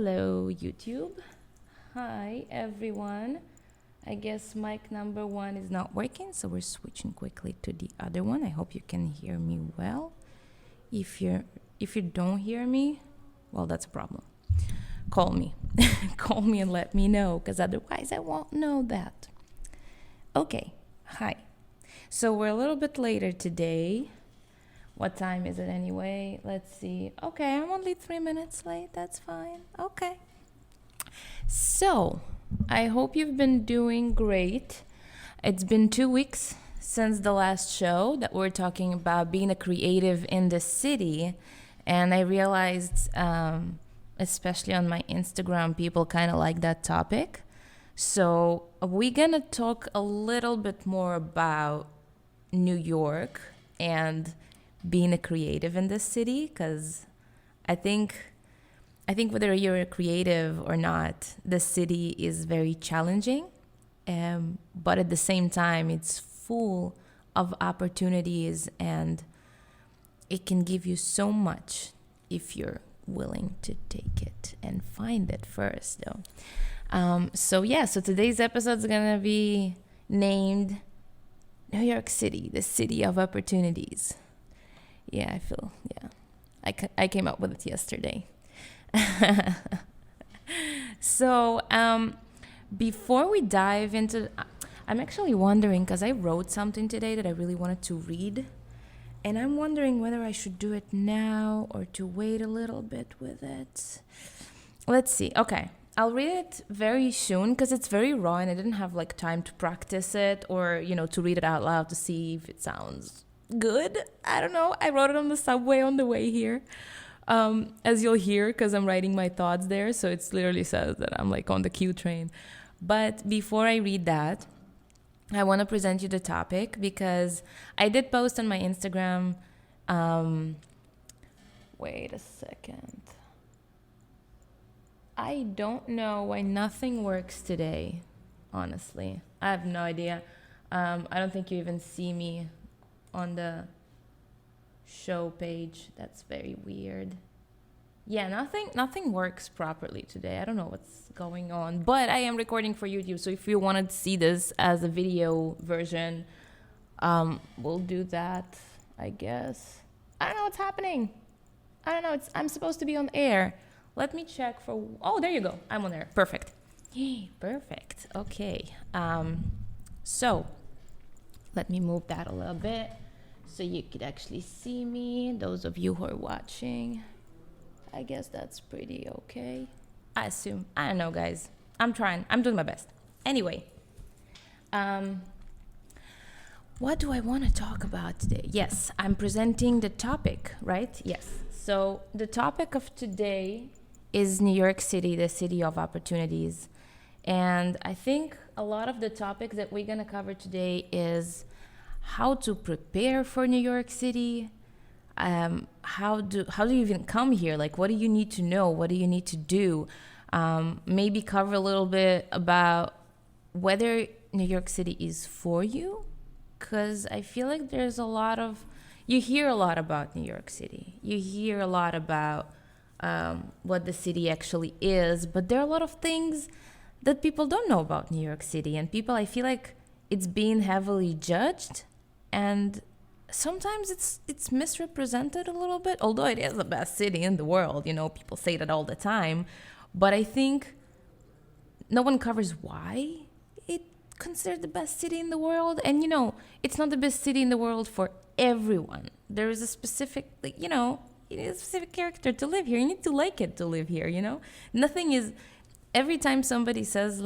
Hello, YouTube. Hi, everyone. I guess mic number 1 is not working, so we're switching quickly to the other one. I hope you can hear me well. If you don't hear me, well, that's a problem. Call me. Call me and let me know, because otherwise I won't know that. Okay, hi. So we're a little bit later today. What time is it anyway? Let's see. Okay, I'm only 3 minutes late. That's fine. Okay. So, I hope you've been doing great. It's been 2 weeks since the last show that we're talking about being a creative in the city. And I realized, especially on my Instagram, people kind of like that topic. So, we're going to talk a little bit more about New York and being a creative in this city, because I think whether you're a creative or not, the city is very challenging, but at the same time it's full of opportunities and it can give you so much if you're willing to take it and find it first though. So today's episode is gonna be named New York City, the city of opportunities. I came up with it yesterday. So, before we dive into, I'm actually wondering, because I wrote something today that I really wanted to read, and I'm wondering whether I should do it now or to wait a little bit with it. Let's see. Okay, I'll read it very soon because it's very raw and I didn't have time to practice it or, to read it out loud to see if it sounds good. I don't know. I wrote it on the subway on the way here. As you'll hear, because I'm writing my thoughts there, so it literally says that I'm on the Q train. But before I read that, I want to present you the topic because I did post on my Instagram. Wait a second. I don't know why nothing works today, honestly. I have no idea. I don't think you even see me on the show page. That's very weird. Yeah, nothing works properly today. I don't know what's going on, but I am recording for YouTube, so if you want to see this as a video version, we'll do that, I guess. I don't know what's happening. I don't know. I'm supposed to be on air. Let me check for... Oh, there you go. I'm on air. Perfect. Perfect. Okay. So let me move that a little bit so you could actually see me. Those of you who are watching, I guess that's pretty okay. I assume. I don't know, guys. I'm trying. I'm doing my best. Anyway, what do I want to talk about today? Yes, I'm presenting the topic, right? Yes. So the topic of today is New York City, the city of opportunities. And I think a lot of the topics that we're going to cover today is how to prepare for New York City. How do you even come here? What do you need to know? What do you need to do? Maybe cover a little bit about whether New York City is for you, because I feel like there's you hear a lot about New York City. You hear a lot about what the city actually is, but there are a lot of things that people don't know about New York City, and I feel like it's being heavily judged, and sometimes it's misrepresented a little bit, although it is the best city in the world. People say that all the time, but I think no one covers why it's considered the best city in the world. And it's not the best city in the world for everyone. There is a specific, you need a specific character to live here. You need to like it to live here. Nothing is. Every time somebody says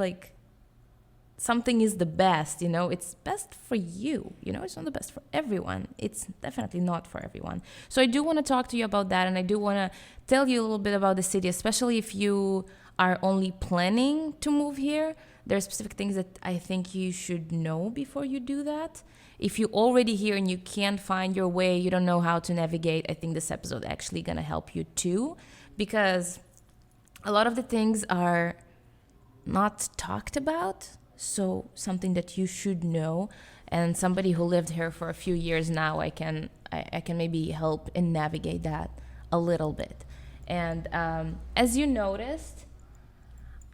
something is the best, it's best for you. It's not the best for everyone. It's definitely not for everyone. So I do want to talk to you about that, and I do want to tell you a little bit about the city, especially if you are only planning to move here. There are specific things that I think you should know before you do that. If you're already here and you can't find your way, you don't know how to navigate, I think this episode is actually going to help you too, because a lot of the things are not talked about. So something that you should know, and somebody who lived here for a few years now, I can maybe help and navigate that a little bit. And as you noticed,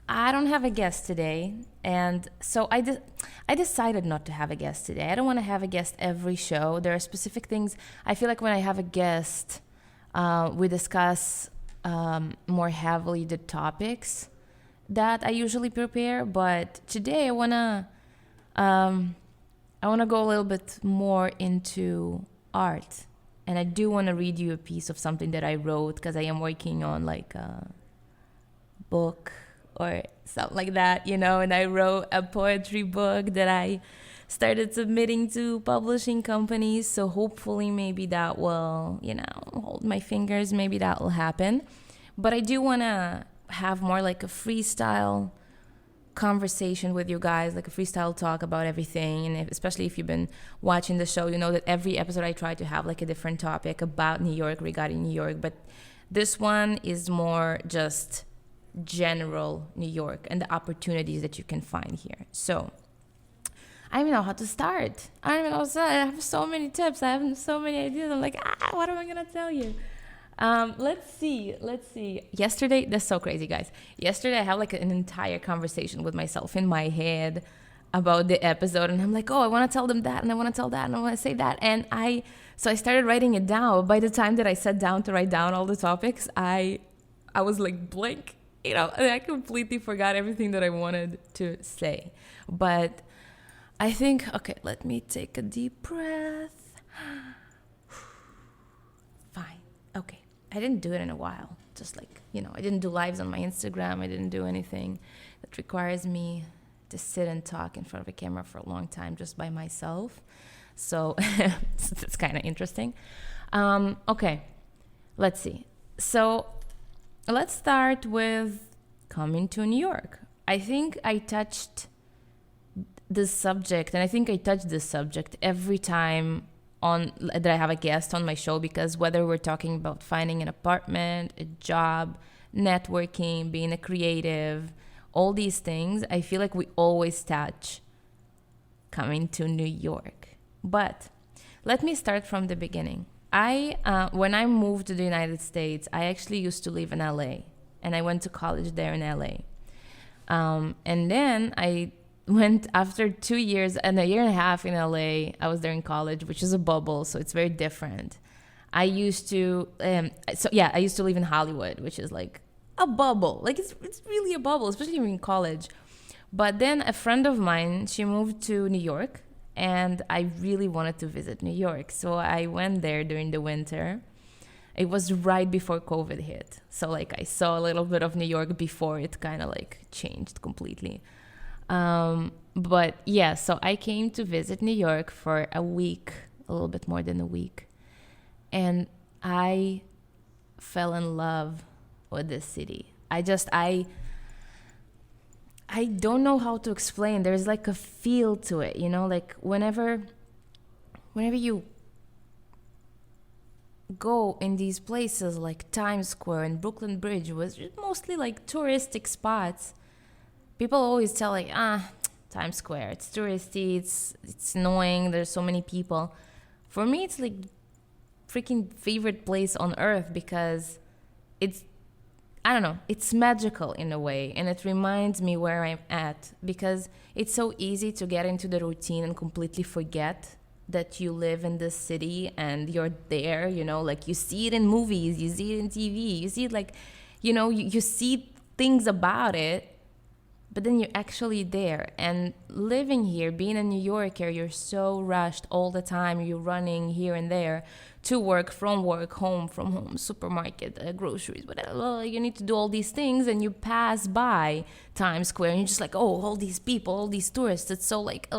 I don't have a guest today, and so I decided not to have a guest today. I don't want to have a guest every show. There are specific things. I feel like when I have a guest, we discuss more heavily the topics that I usually prepare. But today I wanna go a little bit more into art, and I do want to read you a piece of something that I wrote because I am working on like a book or something like that, and I wrote a poetry book that I started submitting to publishing companies. So hopefully maybe that will, hold my fingers, maybe that will happen. But I do want to have more like a freestyle conversation with you guys, like a freestyle talk about everything. And especially if you've been watching the show, you know that every episode I try to have like a different topic about New York, regarding New York. But this one is more just general New York and the opportunities that you can find here. So I don't even know how to start. I don't even know how to start. I have so many tips. I have so many ideas. I'm like, what am I going to tell you? Let's see. Yesterday, that's so crazy, guys. Yesterday, I had like an entire conversation with myself in my head about the episode. And I'm like, I want to tell them that. And I want to tell that. And I want to say that. And so I started writing it down. By the time that I sat down to write down all the topics, I was like blank. And I completely forgot everything that I wanted to say. But I think, okay, let me take a deep breath. Fine. Okay. I didn't do it in a while. Just like, I didn't do lives on my Instagram. I didn't do anything that requires me to sit and talk in front of a camera for a long time just by myself. So it's kind of interesting. Okay. Let's see. So let's start with coming to New York. I think I touched this subject, and I think I touch this subject every time that I have a guest on my show, because whether we're talking about finding an apartment, a job, networking, being a creative, all these things, I feel like we always touch coming to New York. But let me start from the beginning. When I moved to the United States, I actually used to live in LA, and I went to college there in LA. And then I went after 2 years and a year and a half in LA. I was there in college, which is a bubble, so it's very different. I used to live in Hollywood, which is like a bubble. Like it's really a bubble, especially in college. But then a friend of mine, she moved to New York, and I really wanted to visit New York. So I went there during the winter. It was right before COVID hit. So like I saw a little bit of New York before it kind of like changed completely. But yeah, so I came to visit New York for a week, a little bit more than a week. And I fell in love with this city. I don't know how to explain. There's like a feel to it, like whenever you go in these places like Times Square and Brooklyn Bridge, was mostly like touristic spots. People always tell like, Times Square, it's touristy, it's annoying, there's so many people. For me, it's like freaking favorite place on earth, because it's magical in a way, and it reminds me where I'm at, because it's so easy to get into the routine and completely forget that you live in this city and you're there, like you see it in movies, you see it in TV, you see it like, you see things about it, but then you're actually there. And living here, being a New Yorker, you're so rushed all the time. You're running here and there to work, from home, supermarket, groceries, whatever. You need to do all these things, and you pass by Times Square, and you're just like, all these people, all these tourists. It's so like,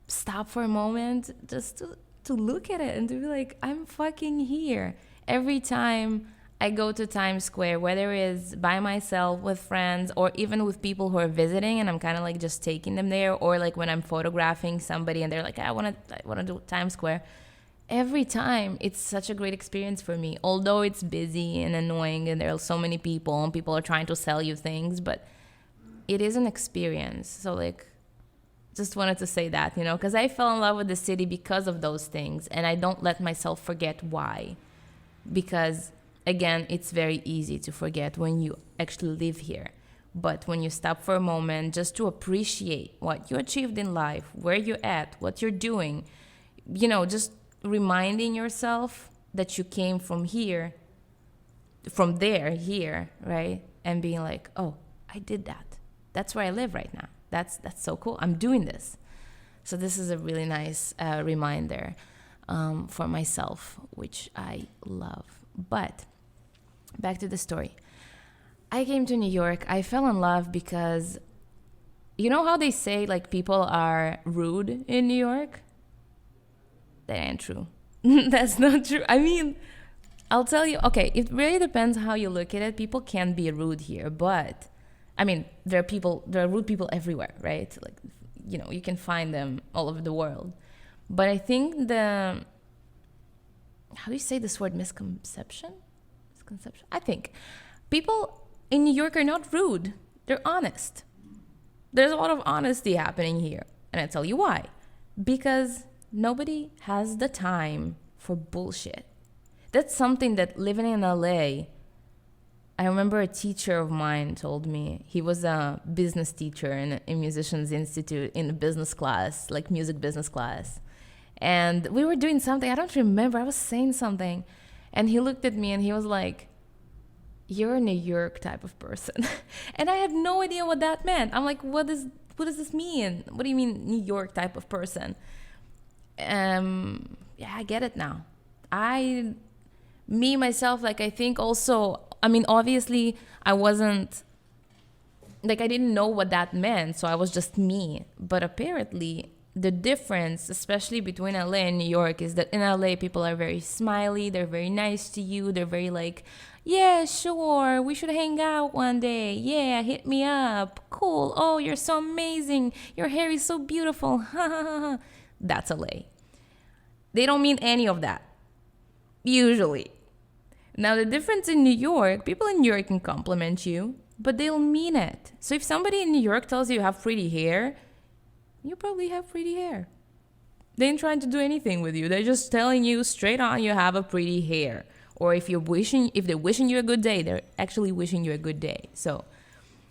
stop for a moment just to look at it and to be like, I'm fucking here. Every time I go to Times Square, whether it's by myself, with friends, or even with people who are visiting, and I'm kind of like just taking them there, or like when I'm photographing somebody and they're like, I want to do Times Square. Every time, it's such a great experience for me. Although it's busy and annoying and there are so many people and people are trying to sell you things, but it is an experience. So like, just wanted to say that, because I fell in love with the city because of those things, and I don't let myself forget why. Because again, it's very easy to forget when you actually live here. But when you stop for a moment just to appreciate what you achieved in life, where you're at, what you're doing, just reminding yourself that you came from here, from there, here, right? And being like, oh, I did that. That's where I live right now. That's so cool. I'm doing this. So this is a really nice reminder for myself, which I love. But back to the story. I came to New York. I fell in love because, you know how they say like people are rude in New York? That ain't true. That's not true. I mean, I'll tell you, okay, it really depends how you look at it. People can be rude here, but I mean, there are rude people everywhere, right? Like, you can find them all over the world. But I think how do you say this word? Misconception? I think people in New York are not rude. They're honest. There's a lot of honesty happening here. And I tell you why. Because nobody has the time for bullshit. That's something that living in LA, I remember a teacher of mine told me. He was a business teacher in Musicians Institute in a business class, like music business class. And we were doing something. I don't remember. I was saying something. And he looked at me and he was like, you're a New York type of person. And I had no idea what that meant. I'm like, what does this mean? What do you mean New York type of person? Yeah, I get it now. Myself, like, I think also, I mean, obviously I wasn't, like, I didn't know what that meant. So I was just me. But apparently the difference, especially between LA and New York, is that in LA, people are very smiley. They're very nice to you. They're very like, yeah, sure, we should hang out one day. Yeah, hit me up. Cool. Oh, you're so amazing. Your hair is so beautiful. That's LA. They don't mean any of that, usually. Now, the difference in New York, people in New York can compliment you, but they'll mean it. So if somebody in New York tells you you have pretty hair, you probably have pretty hair. They ain't trying to do anything with you. They're just telling you straight on you have a pretty hair. Or if they're wishing you a good day, they're actually wishing you a good day. So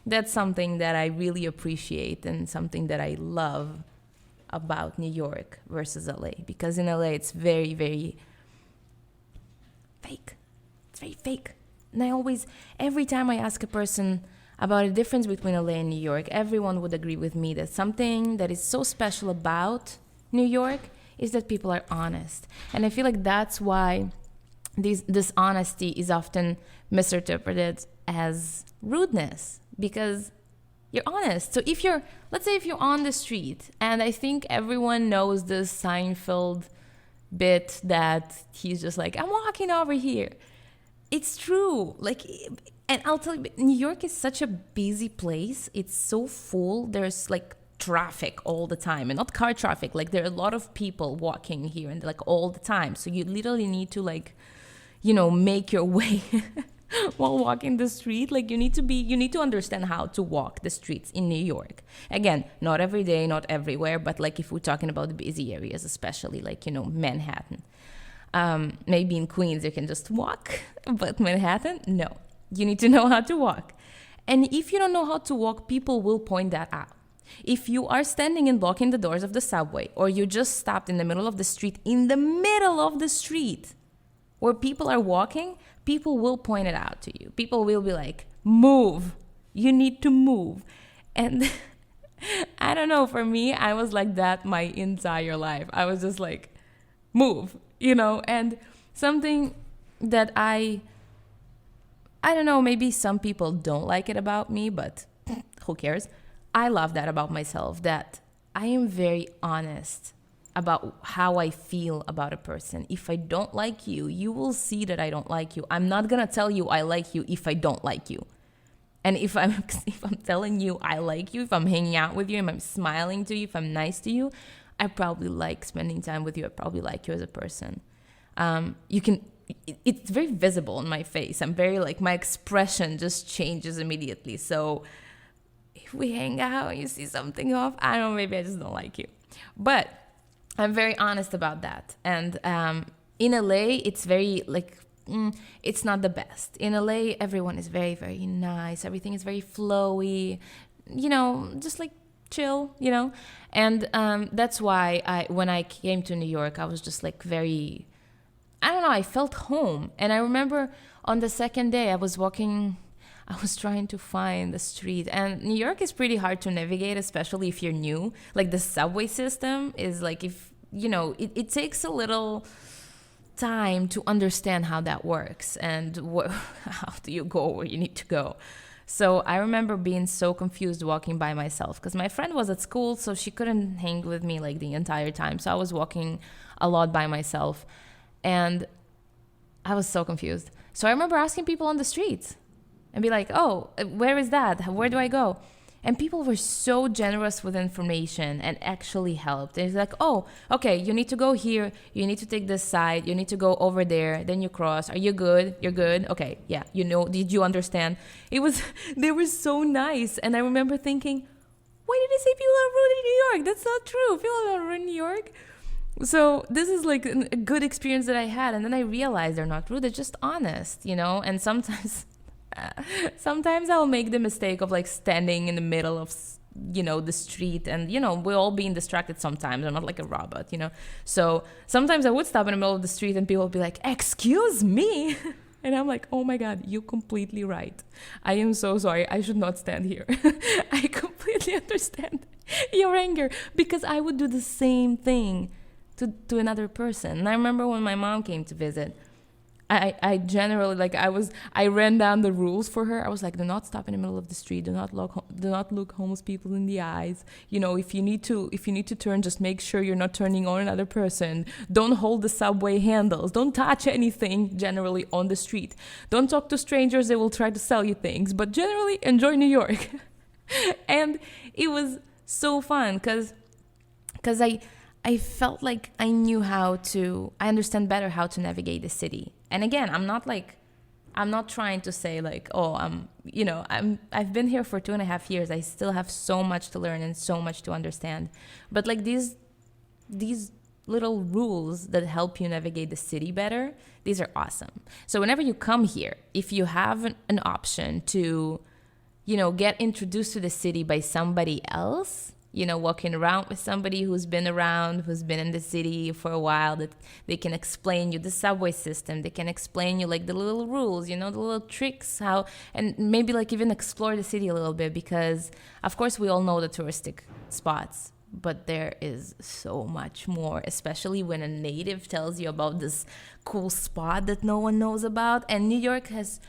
that's something that I really appreciate and something that I love about New York versus LA. Because in LA, it's very, very fake. It's very fake. And every time I ask a person about the difference between LA and New York, everyone would agree with me that something that is so special about New York is that people are honest. And I feel like that's why this honesty is often misinterpreted as rudeness, because you're honest. So let's say if you're on the street, and I think everyone knows this Seinfeld bit that he's just like, I'm walking over here. It's true. Like, and I'll tell you, New York is such a busy place. It's so full. There's like traffic all the time, and not car traffic. Like, there are a lot of people walking here and like all the time. So you literally need to like, make your way while walking the street. Like, you need to understand how to walk the streets in New York. Again, not every day, not everywhere, but like if we're talking about the busy areas, especially like, Manhattan. Maybe in Queens you can just walk, but Manhattan, no. You need to know how to walk. And if you don't know how to walk, people will point that out. If you are standing and blocking the doors of the subway, or you just stopped in the middle of the street, where people are walking, people will point it out to you. People will be like, move. You need to move. And I don't know, for me, I was like that my entire life. I was just like, move, and something that I don't know, maybe some people don't like it about me, but who cares? I love that about myself, that I am very honest about how I feel about a person. If I don't like you, you will see that I don't like you. I'm not gonna tell you I like you if I don't like you. And if I'm telling you I like you, if I'm hanging out with you, if I'm smiling to you, if I'm nice to you, I probably like spending time with you. I probably like you as a person. It's very visible in my face. I'm very like, my expression just changes immediately. So if we hang out and you see something off, I don't know, maybe I just don't like you. But I'm very honest about that. And in LA, it's very like, it's not the best. In LA, everyone is very, very nice. Everything is very flowy, just like chill, And that's why when I came to New York, I was just like very, I don't know, I felt home. And I remember on the second day I was trying to find the street. And New York is pretty hard to navigate, especially if you're new. Like the subway system is like, it takes a little time to understand how that works and how do you go where you need to go. So I remember being so confused walking by myself because my friend was at school, so she couldn't hang with me like the entire time. So I was walking a lot by myself and I was so confused. So I remember asking people on the streets and be like, oh, where is that? Where do I go? And people were so generous with information and actually helped. It's like, oh, okay, you need to go here. You need to take this side. You need to go over there. Then you cross. Are you good? You're good? Okay, yeah, did you understand? They were so nice. And I remember thinking, why did they say people are rude in New York? That's not true. People are not rude in New York. So this is like a good experience that I had. And then I realized they're not rude. They're just honest, And sometimes I'll make the mistake of like standing in the middle of the street and we're all being distracted sometimes. I'm not like a robot, so sometimes I would stop in the middle of the street and people would be like, excuse me. And I'm like, oh my god, you're completely right. I am so sorry. I should not stand here. I completely understand your anger because I would do the same thing to another person. And I remember when my mom came to visit, I generally I ran down the rules for her. I was like, do not stop in the middle of the street. Do not look homeless people in the eyes. If you need to turn, just make sure you're not turning on another person. Don't hold the subway handles. Don't touch anything generally on the street. Don't talk to strangers. They will try to sell you things. But generally, enjoy New York. And it was so fun because I felt like I understand better how to navigate the city. And again, I'm not trying to say like, oh, I've been here for 2.5 years. I still have so much to learn and so much to understand. But like these little rules that help you navigate the city better, these are awesome. So whenever you come here, if you have an option to, get introduced to the city by somebody else, walking around with somebody who's been in the city for a while, that they can explain you the subway system. They can explain you like the little rules, the little tricks, and maybe like even explore the city a little bit because of course we all know the touristic spots, but there is so much more, especially when a native tells you about this cool spot that no one knows about. And New York has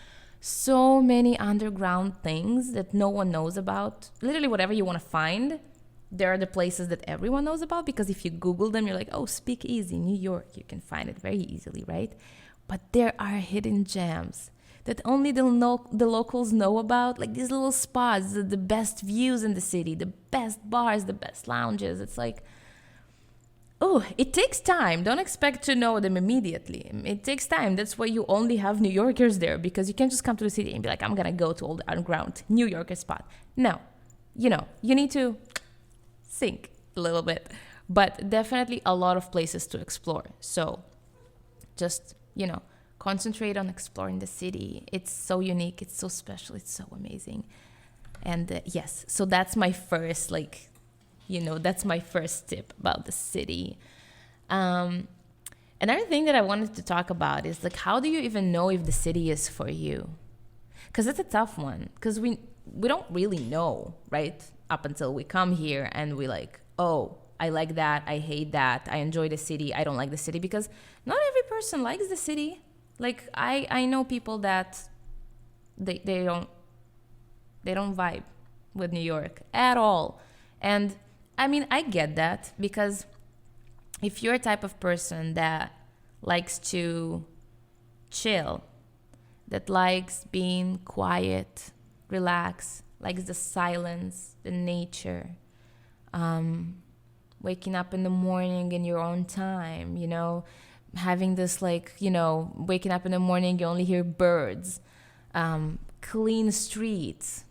so many underground things that no one knows about. Literally whatever you want to find, there are the places that everyone knows about because if you Google them, you're like, oh, Speakeasy, New York, you can find it very easily, right? But there are hidden gems that only the locals know about, like these little spots, the best views in the city, the best bars, the best lounges. It's like, oh, it takes time. Don't expect to know them immediately. It takes time. That's why you only have New Yorkers there because you can't just come to the city and be like, I'm going to go to all the underground New Yorker spot. No, you need to think a little bit, but definitely a lot of places to explore. So just, concentrate on exploring the city. It's so unique. It's so special. It's so amazing. And yes, so that's my first, that's my first tip about the city. Another thing that I wanted to talk about is like, how do you even know if the city is for you? Because it's a tough one because we don't really know, right? Up until we come here and we like, oh, I like that, I hate that, I enjoy the city, I don't like the city, because not every person likes the city. Like I know people that they don't vibe with New York at all. And I mean, I get that because if you're a type of person that likes to chill, that likes being quiet, relax, likes the silence, the nature, waking up in the morning in your own time, having this waking up in the morning, you only hear birds, clean streets.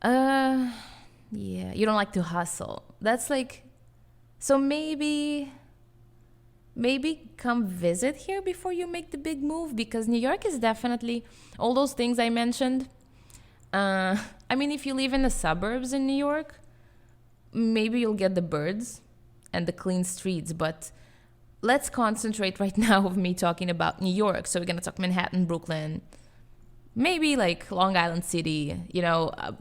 Yeah, you don't like to hustle. That's like, so maybe maybe come visit here before you make the big move, because New York is definitely all those things I mentioned. I mean, if you live in the suburbs in New York, maybe you'll get the birds and the clean streets, but let's concentrate right now of me talking about New York. So we're going to talk Manhattan, Brooklyn, maybe like Long Island City,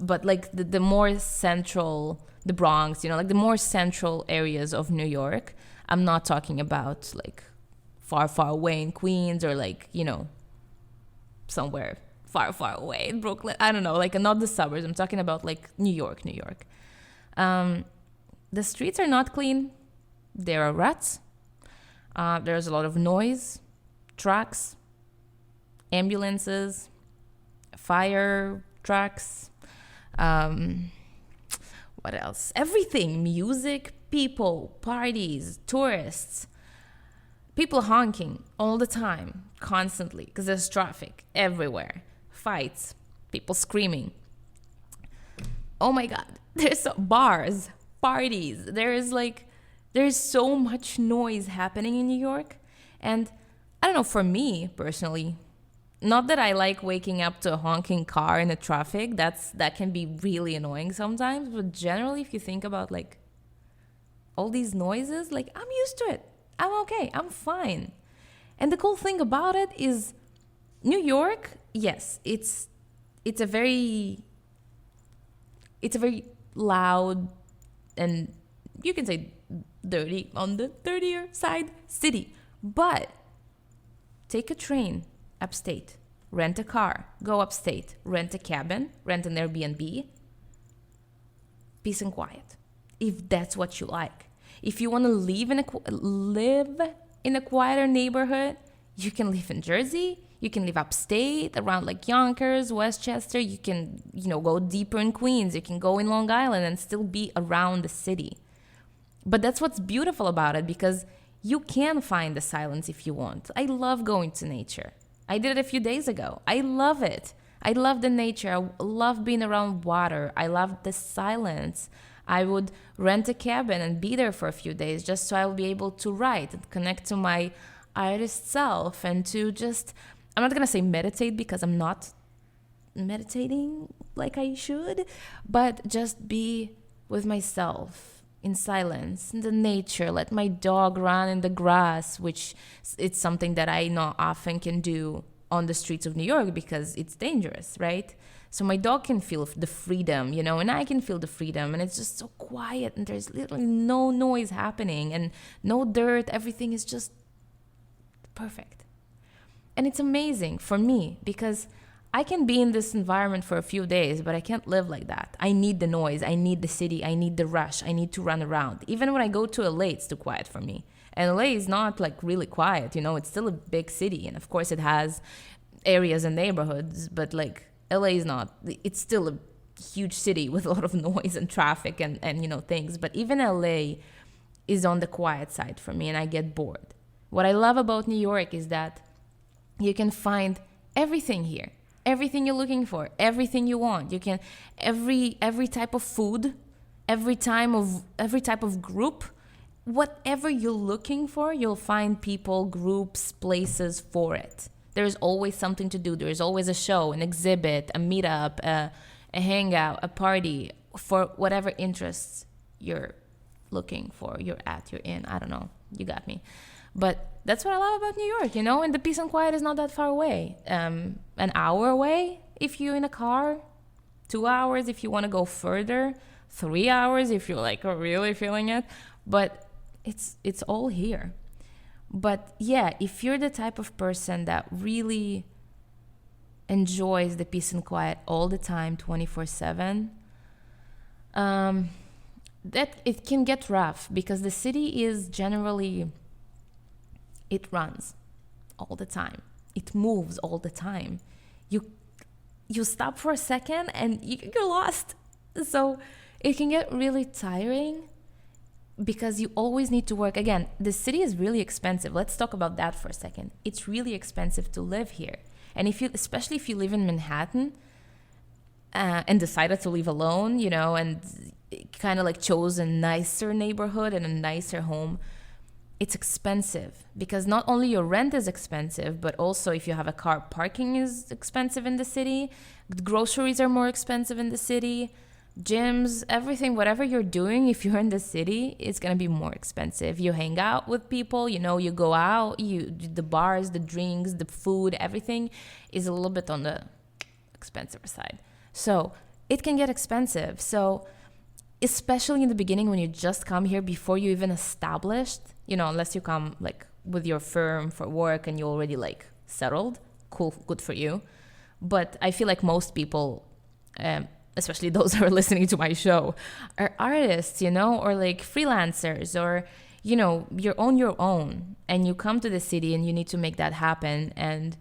but like the more central, the Bronx, like the more central areas of New York. I'm not talking about like far, far away in Queens or like, somewhere far, far away in Brooklyn. I don't know, like not the suburbs. I'm talking about like New York. The streets are not clean. There are ruts. There's a lot of noise, trucks, ambulances, fire trucks. What else? Everything. Music, people, parties, tourists, people honking all the time, constantly, because there's traffic everywhere. Fights, people screaming. Oh my God. There's bars, parties. There's so much noise happening in New York. And I don't know, for me personally, not that I like waking up to a honking car in the traffic. That can be really annoying sometimes. But generally, if you think about like all these noises, like I'm used to it. I'm okay. I'm fine. And the cool thing about it is New York, yes, it's a very loud and you can say dirty on the dirtier side city. But take a train upstate, rent a car, go upstate, rent a cabin, rent an Airbnb, peace and quiet, if that's what you like. If you want to live in a quieter neighborhood, you can live in Jersey, you can live upstate around like Yonkers, Westchester, you can, go deeper in Queens, you can go in Long Island and still be around the city. But that's what's beautiful about it, because you can find the silence if you want. I love going to nature. I did it a few days ago. I love it. I love the nature. I love being around water. I love the silence. I would rent a cabin and be there for a few days just so I will be able to write and connect to my artist self and to just, I'm not going to say meditate because I'm not meditating like I should, but just be with myself in silence, in the nature, let my dog run in the grass, which it's something that I not often can do on the streets of New York because it's dangerous, right? So my dog can feel the freedom, and I can feel the freedom, and it's just so quiet and there's literally no noise happening and no dirt. Everything is just perfect. And it's amazing for me because I can be in this environment for a few days, but I can't live like that. I need the noise. I need the city. I need the rush. I need to run around. Even when I go to LA, it's too quiet for me. And LA is not like really quiet, it's still a big city. And of course it has areas and neighborhoods, but like LA is not, it's still a huge city with a lot of noise and traffic and things. But even LA is on the quiet side for me and I get bored. What I love about New York is that you can find everything here. Everything you're looking for, everything you want. You can every type of food, every type of group, whatever you're looking for, you'll find people, groups, places for it. There's always something to do. There's always a show, an exhibit, a meetup, a hangout, a party for whatever interests you're looking for, you're in. I don't know. You got me. But that's what I love about New York, and the peace and quiet is not that far away. An hour away if you're in a car, 2 hours if you want to go further, 3 hours if you're like really feeling it. But it's all here. But yeah, if you're the type of person that really enjoys the peace and quiet all the time, 24/7, that it can get rough because the city is generally, it runs all the time. It moves all the time. You stop for a second and you're lost. So it can get really tiring because you always need to work. Again, the city is really expensive. Let's talk about that for a second. It's really expensive to live here. And especially if you live in Manhattan and decided to live alone, and kind of like chose a nicer neighborhood and a nicer home, it's expensive, because not only your rent is expensive, but also if you have a car, parking is expensive in the city. Groceries are more expensive in the city. Gyms, everything, whatever you're doing, if you're in the city, it's going to be more expensive. You hang out with people, you know, you go out, the bars, the drinks, the food, everything is a little bit on the expensive side. So it can get expensive. So especially in the beginning, when you just come here, before you even established, you know, unless you come like with your firm for work and you're already like settled, cool, good for you. But I feel like most people, especially those who are listening to my show, are artists, you know, or like freelancers, or, you know, you're on your own and you come to the city and you need to make that happen. And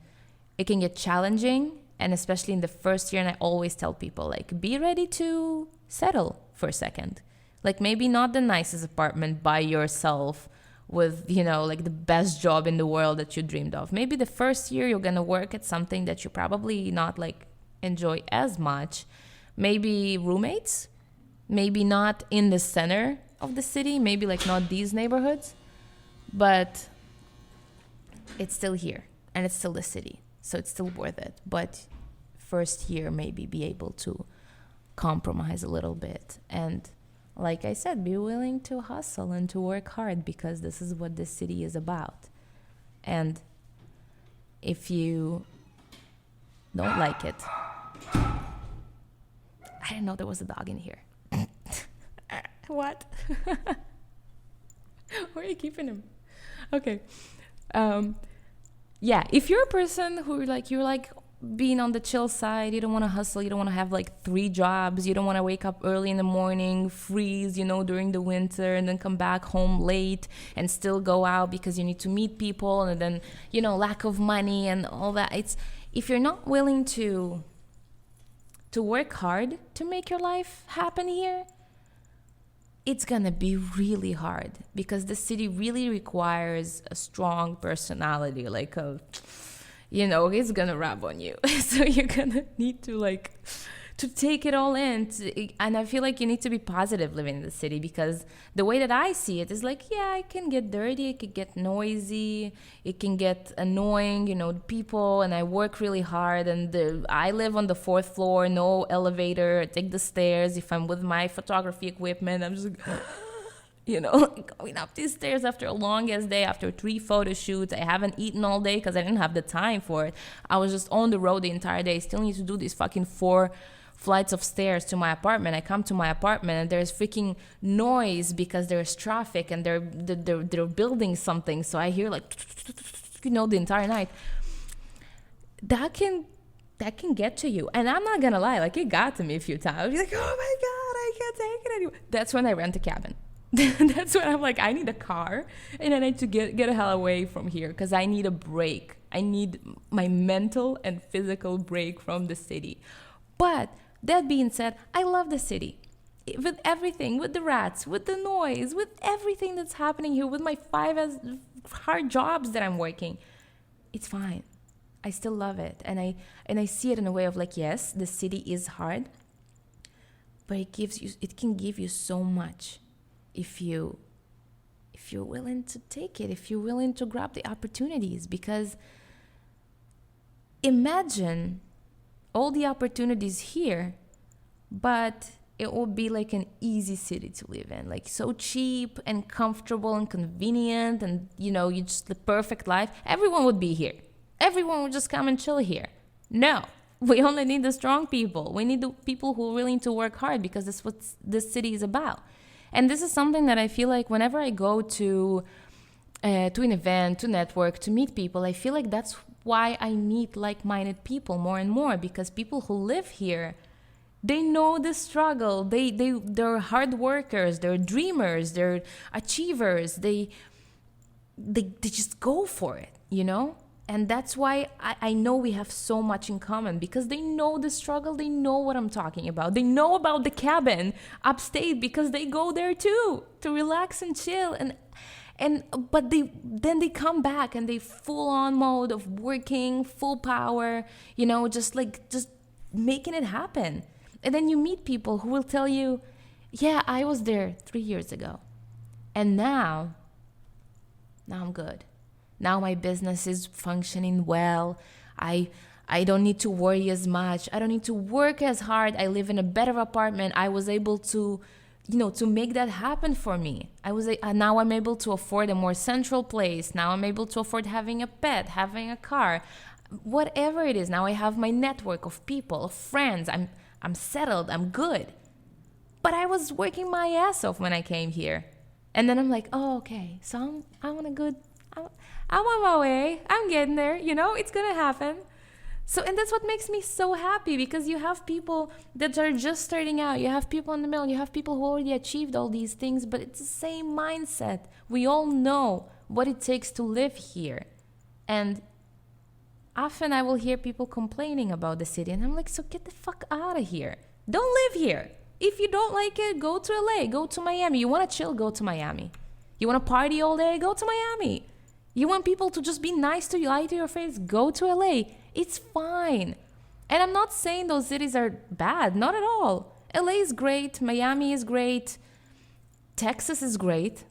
it can get challenging. And especially in the first year, and I always tell people, like, be ready to settle for a second. Like, maybe not the nicest apartment by yourself with, you know, like the best job in the world that you dreamed of. Maybe the first year you're going to work at something that you probably not like enjoy as much. Maybe roommates, maybe not in the center of the city, maybe like not these neighborhoods, but it's still here and it's still the city. So it's still worth it. But first year, maybe be able to compromise a little bit. And like I said, be willing to hustle and to work hard, because this is what this city is about. And if you don't like it, I didn't know there was a dog in here. What? Where are you keeping him? Okay. Yeah, if you're a person who you're like being on the chill side, you don't want to hustle, you don't want to have like 3 jobs, you don't want to wake up early in the morning, freeze, you know, during the winter, and then come back home late and still go out because you need to meet people, and then, you know, lack of money and all that. It's, if you're not willing to work hard to make your life happen here, it's gonna be really hard, because the city really requires a strong personality, like a, you know, it's gonna rub on you. So you're gonna need to like to take it all in. And I feel like you need to be positive living in the city, because the way that I see it is like, yeah, it can get dirty, it can get noisy, it can get annoying, you know, people, and I work really hard, and I live on the 4th floor, no elevator, I take the stairs. If I'm with my photography equipment, I'm just like, you know, going up these stairs after a longest day, after 3 photo shoots. I haven't eaten all day because I didn't have the time for it. I was just on the road the entire day. Still need to do these fucking 4 flights of stairs to my apartment. I come to my apartment and there's freaking noise because there's traffic and they're building something. So I hear like, you know, the entire night. That can get to you. And I'm not gonna lie, like, it got to me a few times. You're like, oh my God, I can't take it anymore. That's when I rent a cabin. That's when I'm like, I need a car and I need to get the hell away from here, because I need a break. I need my mental and physical break from the city. But that being said, I love the city. With everything, with the rats, with the noise, with everything that's happening here, with my 5 hard jobs that I'm working, it's fine. I still love it. And I see it in a way of like, yes, the city is hard, but it can give you so much if you're willing to take it, if you're willing to grab the opportunities. Because imagine all the opportunities here, but it will be like an easy city to live in, like so cheap and comfortable and convenient, and, you know, you just the perfect life. Everyone would be here. Everyone would just come and chill here. No, we only need the strong people. We need the people who are willing to work hard, because that's what this city is about. And this is something that I feel like whenever I go to an event, to network, to meet people, I feel like that's why I meet like-minded people more and more, because people who live here, they know the struggle. They're hard workers. They're dreamers. They're achievers. They just go for it, you know? And that's why I know we have so much in common, because they know the struggle. They know what I'm talking about. They know about the cabin upstate, because they go there too to relax and chill. But then they come back and they full on mode of working, full power, you know, just making it happen. And then you meet people who will tell you, yeah, I was there 3 years ago, and now Now I'm good. Now my business is functioning well. I don't need to worry as much. I don't need to work as hard. I live in a better apartment. I was able to, to make that happen for me. Now I'm able to afford a more central place. Now I'm able to afford having a pet, having a car, whatever it is. Now I have my network of people, of friends. I'm settled. I'm good. But I was working my ass off when I came here. And then I'm like, oh, okay. So I'm on my way. I'm getting there. It's going to happen. So, and that's what makes me so happy, because you have people that are just starting out. You have people in the middle. You have people who already achieved all these things, but it's the same mindset. We all know what it takes to live here. And often I will hear people complaining about the city, and I'm like, so get the fuck out of here. Don't live here. If you don't like it, go to LA, go to Miami. You want to chill, go to Miami. You want to party all day, go to Miami. You want people to just be nice to you, lie to your face, go to LA. It's fine. And I'm not saying those cities are bad, not at all. LA is great, Miami is great, Texas is great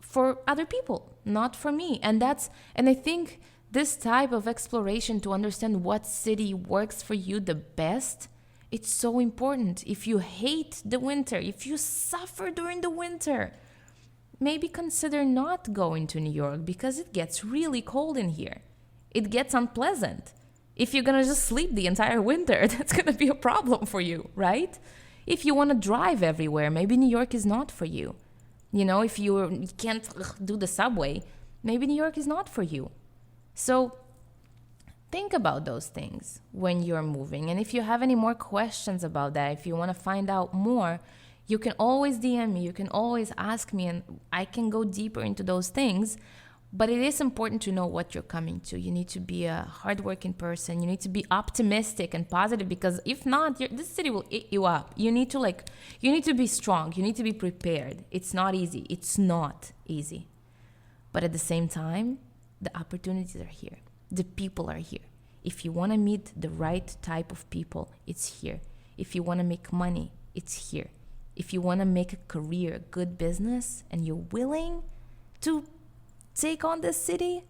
for other people, not for me. And I think this type of exploration to understand what city works for you the best, it's so important. If you hate the winter, if you suffer during the winter, maybe consider not going to New York, because it gets really cold in here. It gets unpleasant. If you're going to just sleep the entire winter, that's going to be a problem for you, right? If you want to drive everywhere, maybe New York is not for you. If you can't do the subway, maybe New York is not for you. So think about those things when you're moving. And if you have any more questions about that, if you want to find out more, you can always DM me, you can always ask me, and I can go deeper into those things. But it is important to know what you're coming to. You need to be a hardworking person. You need to be optimistic and positive, because if not, this city will eat you up. You need to be strong. You need to be prepared. It's not easy. It's not easy. But at the same time, the opportunities are here. The people are here. If you want to meet the right type of people, it's here. If you want to make money, it's here. If you want to make a career, a good business, and you're willing to take on this city,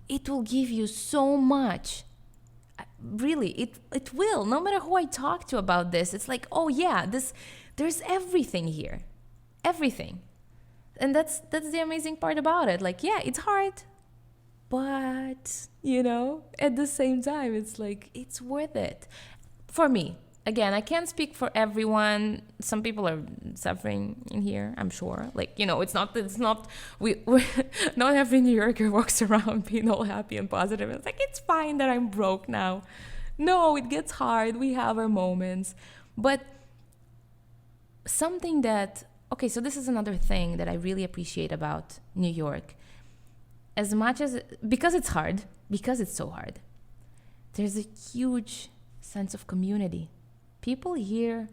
it will give you so much. Really, it will. No matter who I talk to about this, it's like, oh yeah, there's everything here. Everything. And that's the amazing part about it. Like, yeah, it's hard, but, at the same time, it's like, it's worth it. For me, again, I can't speak for everyone. Some people are suffering in here, I'm sure. Like, it's not, not every New Yorker walks around being all happy and positive. It's like, it's fine that I'm broke now. No, it gets hard. We have our moments. But something okay, so this is another thing that I really appreciate about New York. As much as, because it's hard, because it's so hard, there's a huge sense of community. People here,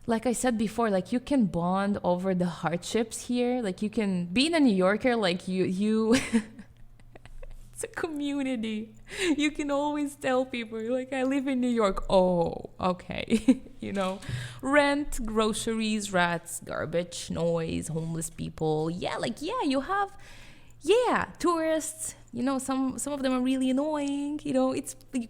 like I said before, like you can bond over the hardships here. Like you can, being a New Yorker, like you it's a community. You can always tell people, like, I live in New York. Oh, okay. Rent, groceries, rats, garbage, noise, homeless people. Yeah, you have, tourists, some of them are really annoying. You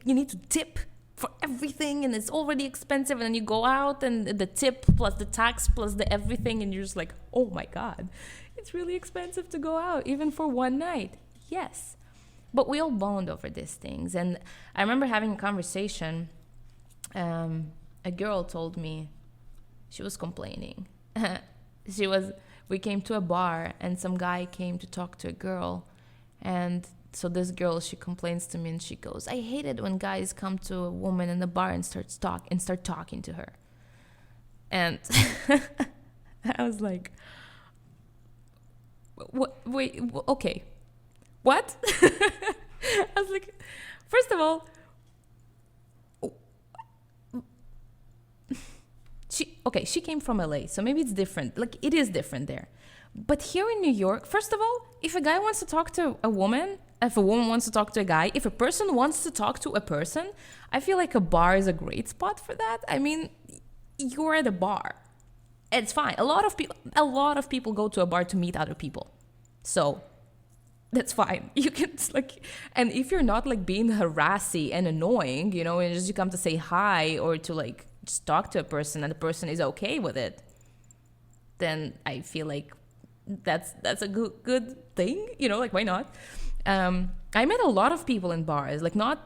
need to tip for everything, and it's already expensive, and then you go out and the tip plus the tax plus the everything, and you're just like, oh my God, it's really expensive to go out even for one night. Yes, but we all bond over these things. And I remember having a conversation. A girl told me, she was complaining. We came to a bar, and some guy came to talk to a girl, and so this girl, she complains to me, and she goes, I hate it when guys come to a woman in the bar and start talking to her. And I was like, wait, okay, what? I was like, first of all, she came from LA, so maybe it's different. Like, it is different there. But here in New York, first of all, if a guy wants to talk to a woman, if a woman wants to talk to a guy, if a person wants to talk to a person, I feel like a bar is a great spot for that. I mean, you're at a bar. It's fine. A lot of people go to a bar to meet other people. So that's fine. You can like, and if you're not like being harassy and annoying, you know, and just you come to say hi or to like just talk to a person and the person is okay with it, then I feel like that's a good thing, you know, like why not? I met a lot of people in bars, like not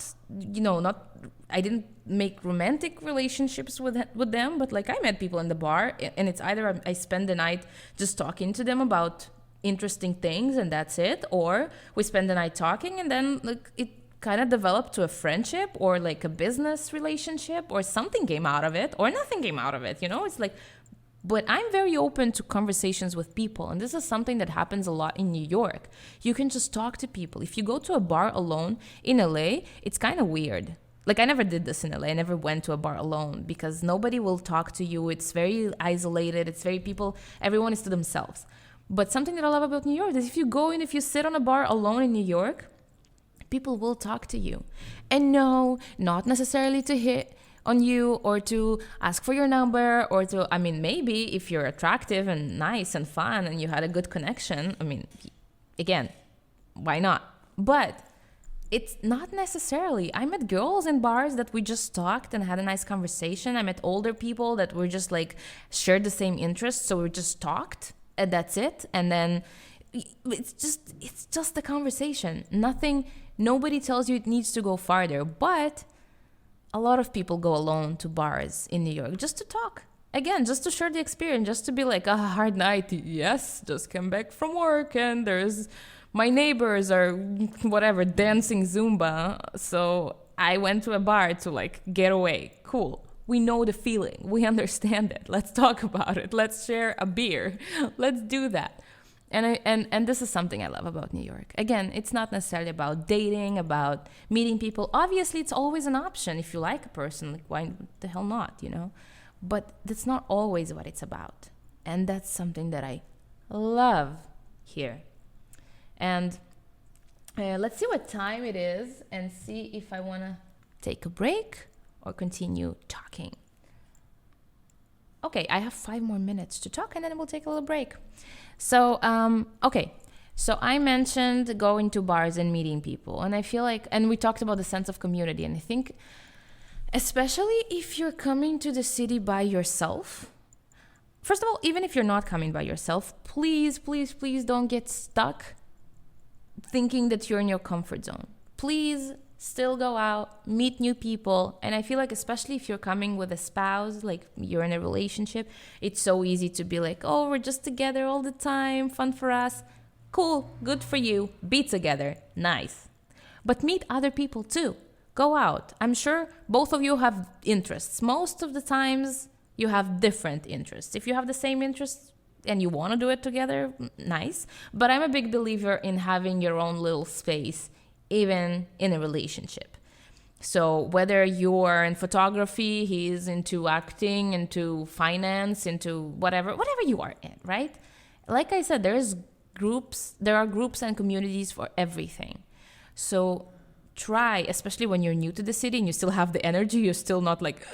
I didn't make romantic relationships with them, but like I met people in the bar, and it's either I spend the night just talking to them about interesting things and that's it, or we spend the night talking and then like it kind of developed to a friendship or like a business relationship, or something came out of it or nothing came out of it, you know. It's like, but I'm very open to conversations with people, and this is something that happens a lot in New York. You can just talk to people. If you go to a bar alone in LA, it's kind of weird. Like I never did this in LA. I never went to a bar alone because nobody will talk to you. It's very isolated. It's very everyone is to themselves. But something that I love about New York is if you sit on a bar alone in New York, people will talk to you. And no, not necessarily to hit on you or to ask for your number or to, I mean, maybe if you're attractive and nice and fun and you had a good connection, I mean, again, why not? But it's not necessarily. I met girls in bars that we just talked and had a nice conversation. I met older people that were just like shared the same interests, so we just talked and that's it. And then it's just a conversation. Nobody tells you it needs to go farther, but a lot of people go alone to bars in New York just to talk. Again, just to share the experience, just to be like, a hard night. Yes, just came back from work and my neighbors are whatever, dancing Zumba. So I went to a bar to like get away. Cool. We know the feeling. We understand it. Let's talk about it. Let's share a beer. Let's do that. And this is something I love about New York. Again, it's not necessarily about dating, about meeting people. Obviously, it's always an option. If you like a person, like why the hell not, you know? But that's not always what it's about. And that's something that I love here. And let's see what time it is and see if I want to take a break or continue talking. Okay, I have 5 more minutes to talk and then we'll take a little break. So, okay. So I mentioned going to bars and meeting people. And I feel like, and we talked about the sense of community. And I think, especially if you're coming to the city by yourself, first of all, even if you're not coming by yourself, please, please, please don't get stuck thinking that you're in your comfort zone. Please still go out, meet new people. And I feel like, especially if you're coming with a spouse, like you're in a relationship, it's so easy to be like, oh, we're just together all the time, fun for us. Cool, good for you, be together, nice. But meet other people too. Go out. I'm sure both of you have interests. Most of the times you have different interests. If you have the same interests and you want to do it together, nice. But I'm a big believer in having your own little space, even in a relationship. So whether you're in photography, he's into acting, into finance, into whatever you are in, right? Like I said, there are groups and communities for everything. So try, especially when you're new to the city and you still have the energy, you're still not like,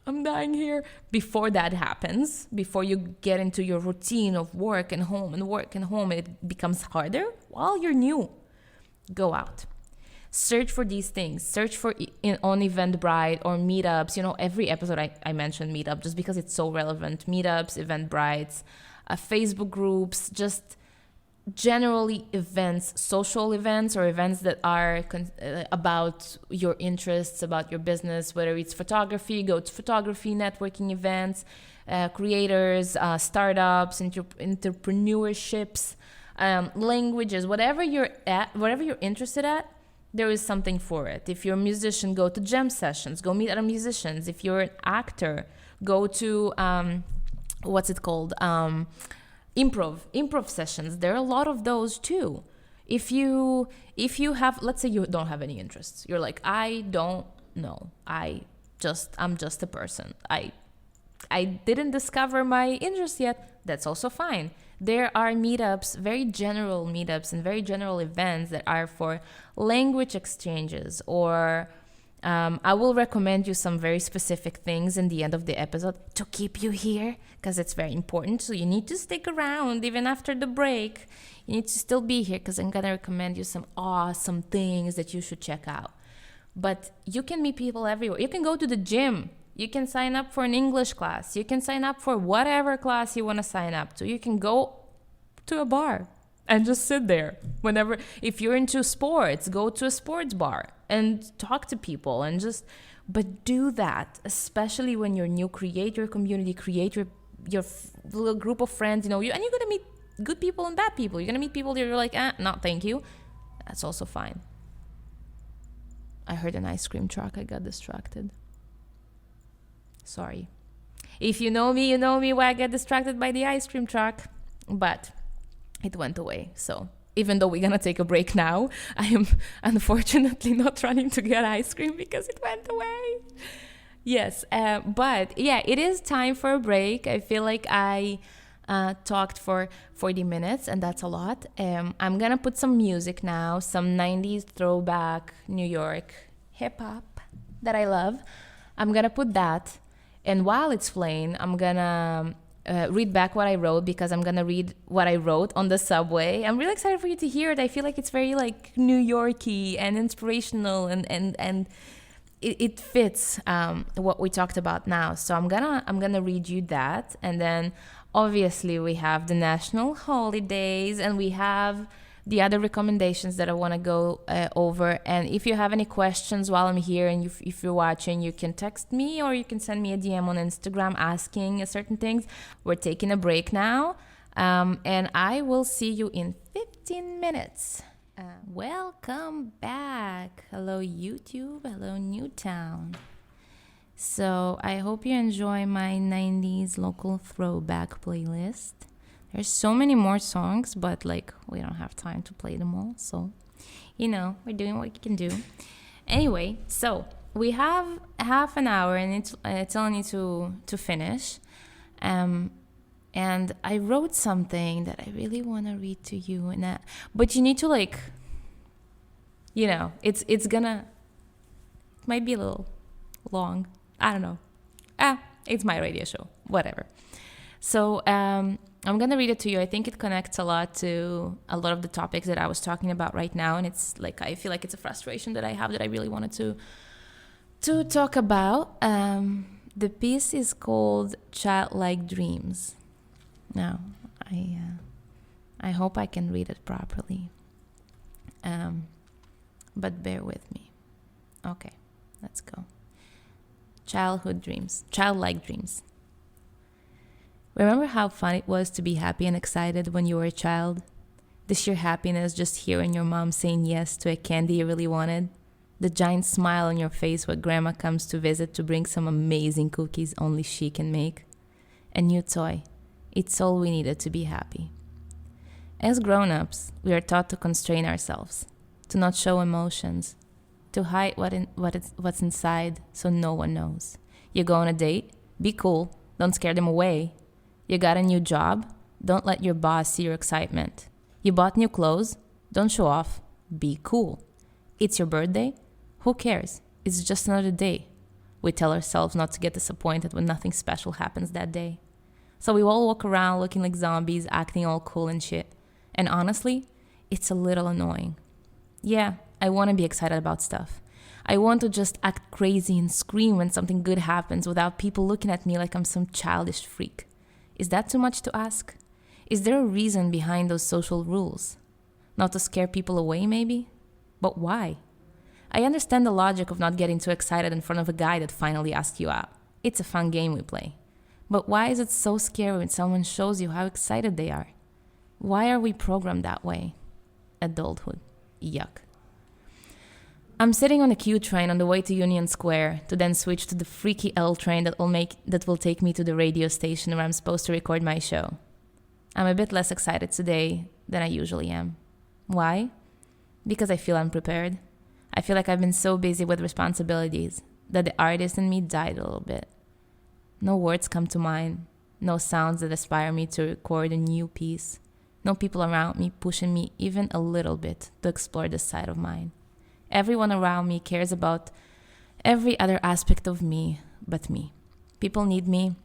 I'm dying here. Before that happens, before you get into your routine of work and home, and it becomes harder while you're new. Go out. Search for these things. Search for on Eventbrite or meetups. You know, every episode I mentioned meetup just because it's so relevant. Meetups, Eventbrites, Facebook groups, just generally events, social events or events that are about your interests, about your business, whether it's photography, go to photography, networking events, creators, startups, entrepreneurships, languages, whatever you're interested at, there is something for it. If you're a musician, go to jam sessions, go meet other musicians. If you're an actor, go to improv sessions. There are a lot of those too. If you have, let's say you don't have any interests, you're like, I don't know, I'm just a person, I didn't discover my interest yet, that's also fine. There are meetups, very general meetups and very general events that are for language exchanges or I will recommend you some very specific things in the end of the episode to keep you here, because it's very important. So you need to stick around even after the break. You need to still be here, because I'm going to recommend you some awesome things that you should check out. But you can meet people everywhere. You can go to the gym. You can sign up for an English class. You can sign up for whatever class you want to sign up to. You can go to a bar and just sit there. Whenever, if you're into sports, go to a sports bar and talk to people and just, but do that, especially when you're new. Create your community, create your little group of friends, and you're going to meet good people and bad people. You're going to meet people that you're like, no, thank you. That's also fine. I heard an ice cream truck. I got distracted. Sorry. If you know me why I get distracted by the ice cream truck. But it went away. So even though we're going to take a break now, I am unfortunately not running to get ice cream because it went away. Yes. But yeah, it is time for a break. I feel like I talked for 40 minutes, and that's a lot. I'm gonna put some music now, some 90s throwback New York hip-hop that I love. I'm gonna put that, and while it's playing, I'm gonna read back what I wrote, because I'm gonna read what I wrote on the subway. I'm really excited for you to hear it. I feel like it's very like New Yorky and inspirational, and it fits what we talked about now. So I'm gonna read you that, and then obviously we have the national holidays, and we have the other recommendations that I want to go over. And if you have any questions while I'm here, and if you're watching, you can text me or you can send me a DM on Instagram asking certain things. We're taking a break now, and I will see you in 15 minutes. Welcome back. Hello YouTube, hello Newtown. So I hope you enjoy my 90s local throwback playlist. There's so many more songs, but like we don't have time to play them all. So, we're doing what we can do. Anyway, so we have half an hour, and it's only to finish. And I wrote something that I really want to read to you, but you need to it might be a little long. I don't know. It's my radio show. Whatever. So I'm going to read it to you. I think it connects a lot to a lot of the topics that I was talking about right now. And it's like, I feel like it's a frustration that I have that I really wanted to talk about. The piece is called Childlike Dreams. Now, I hope I can read it properly. But bear with me. Okay, let's go. Childlike Dreams. Remember how fun it was to be happy and excited when you were a child? The sheer happiness just hearing your mom saying yes to a candy you really wanted? The giant smile on your face when grandma comes to visit to bring some amazing cookies only she can make? A new toy. It's all we needed to be happy. As grown-ups, we are taught to constrain ourselves, to not show emotions, to hide what's inside so no one knows. You go on a date? Be cool. Don't scare them away. You got a new job? Don't let your boss see your excitement. You bought new clothes? Don't show off. Be cool. It's your birthday? Who cares? It's just another day. We tell ourselves not to get disappointed when nothing special happens that day. So we all walk around looking like zombies, acting all cool and shit. And honestly, it's a little annoying. Yeah, I want to be excited about stuff. I want to just act crazy and scream when something good happens without people looking at me like I'm some childish freak. Is that too much to ask? Is there a reason behind those social rules? Not to scare people away, maybe? But why? I understand the logic of not getting too excited in front of a guy that finally asked you out. It's a fun game we play. But why is it so scary when someone shows you how excited they are? Why are we programmed that way? Adulthood. Yuck. I'm sitting on a Q train on the way to Union Square to then switch to the freaky L train that will take me to the radio station where I'm supposed to record my show. I'm a bit less excited today than I usually am. Why? Because I feel unprepared. I feel like I've been so busy with responsibilities that the artist in me died a little bit. No words come to mind, no sounds that inspire me to record a new piece, no people around me pushing me even a little bit to explore this side of mine. Everyone around me cares about every other aspect of me but me. People need me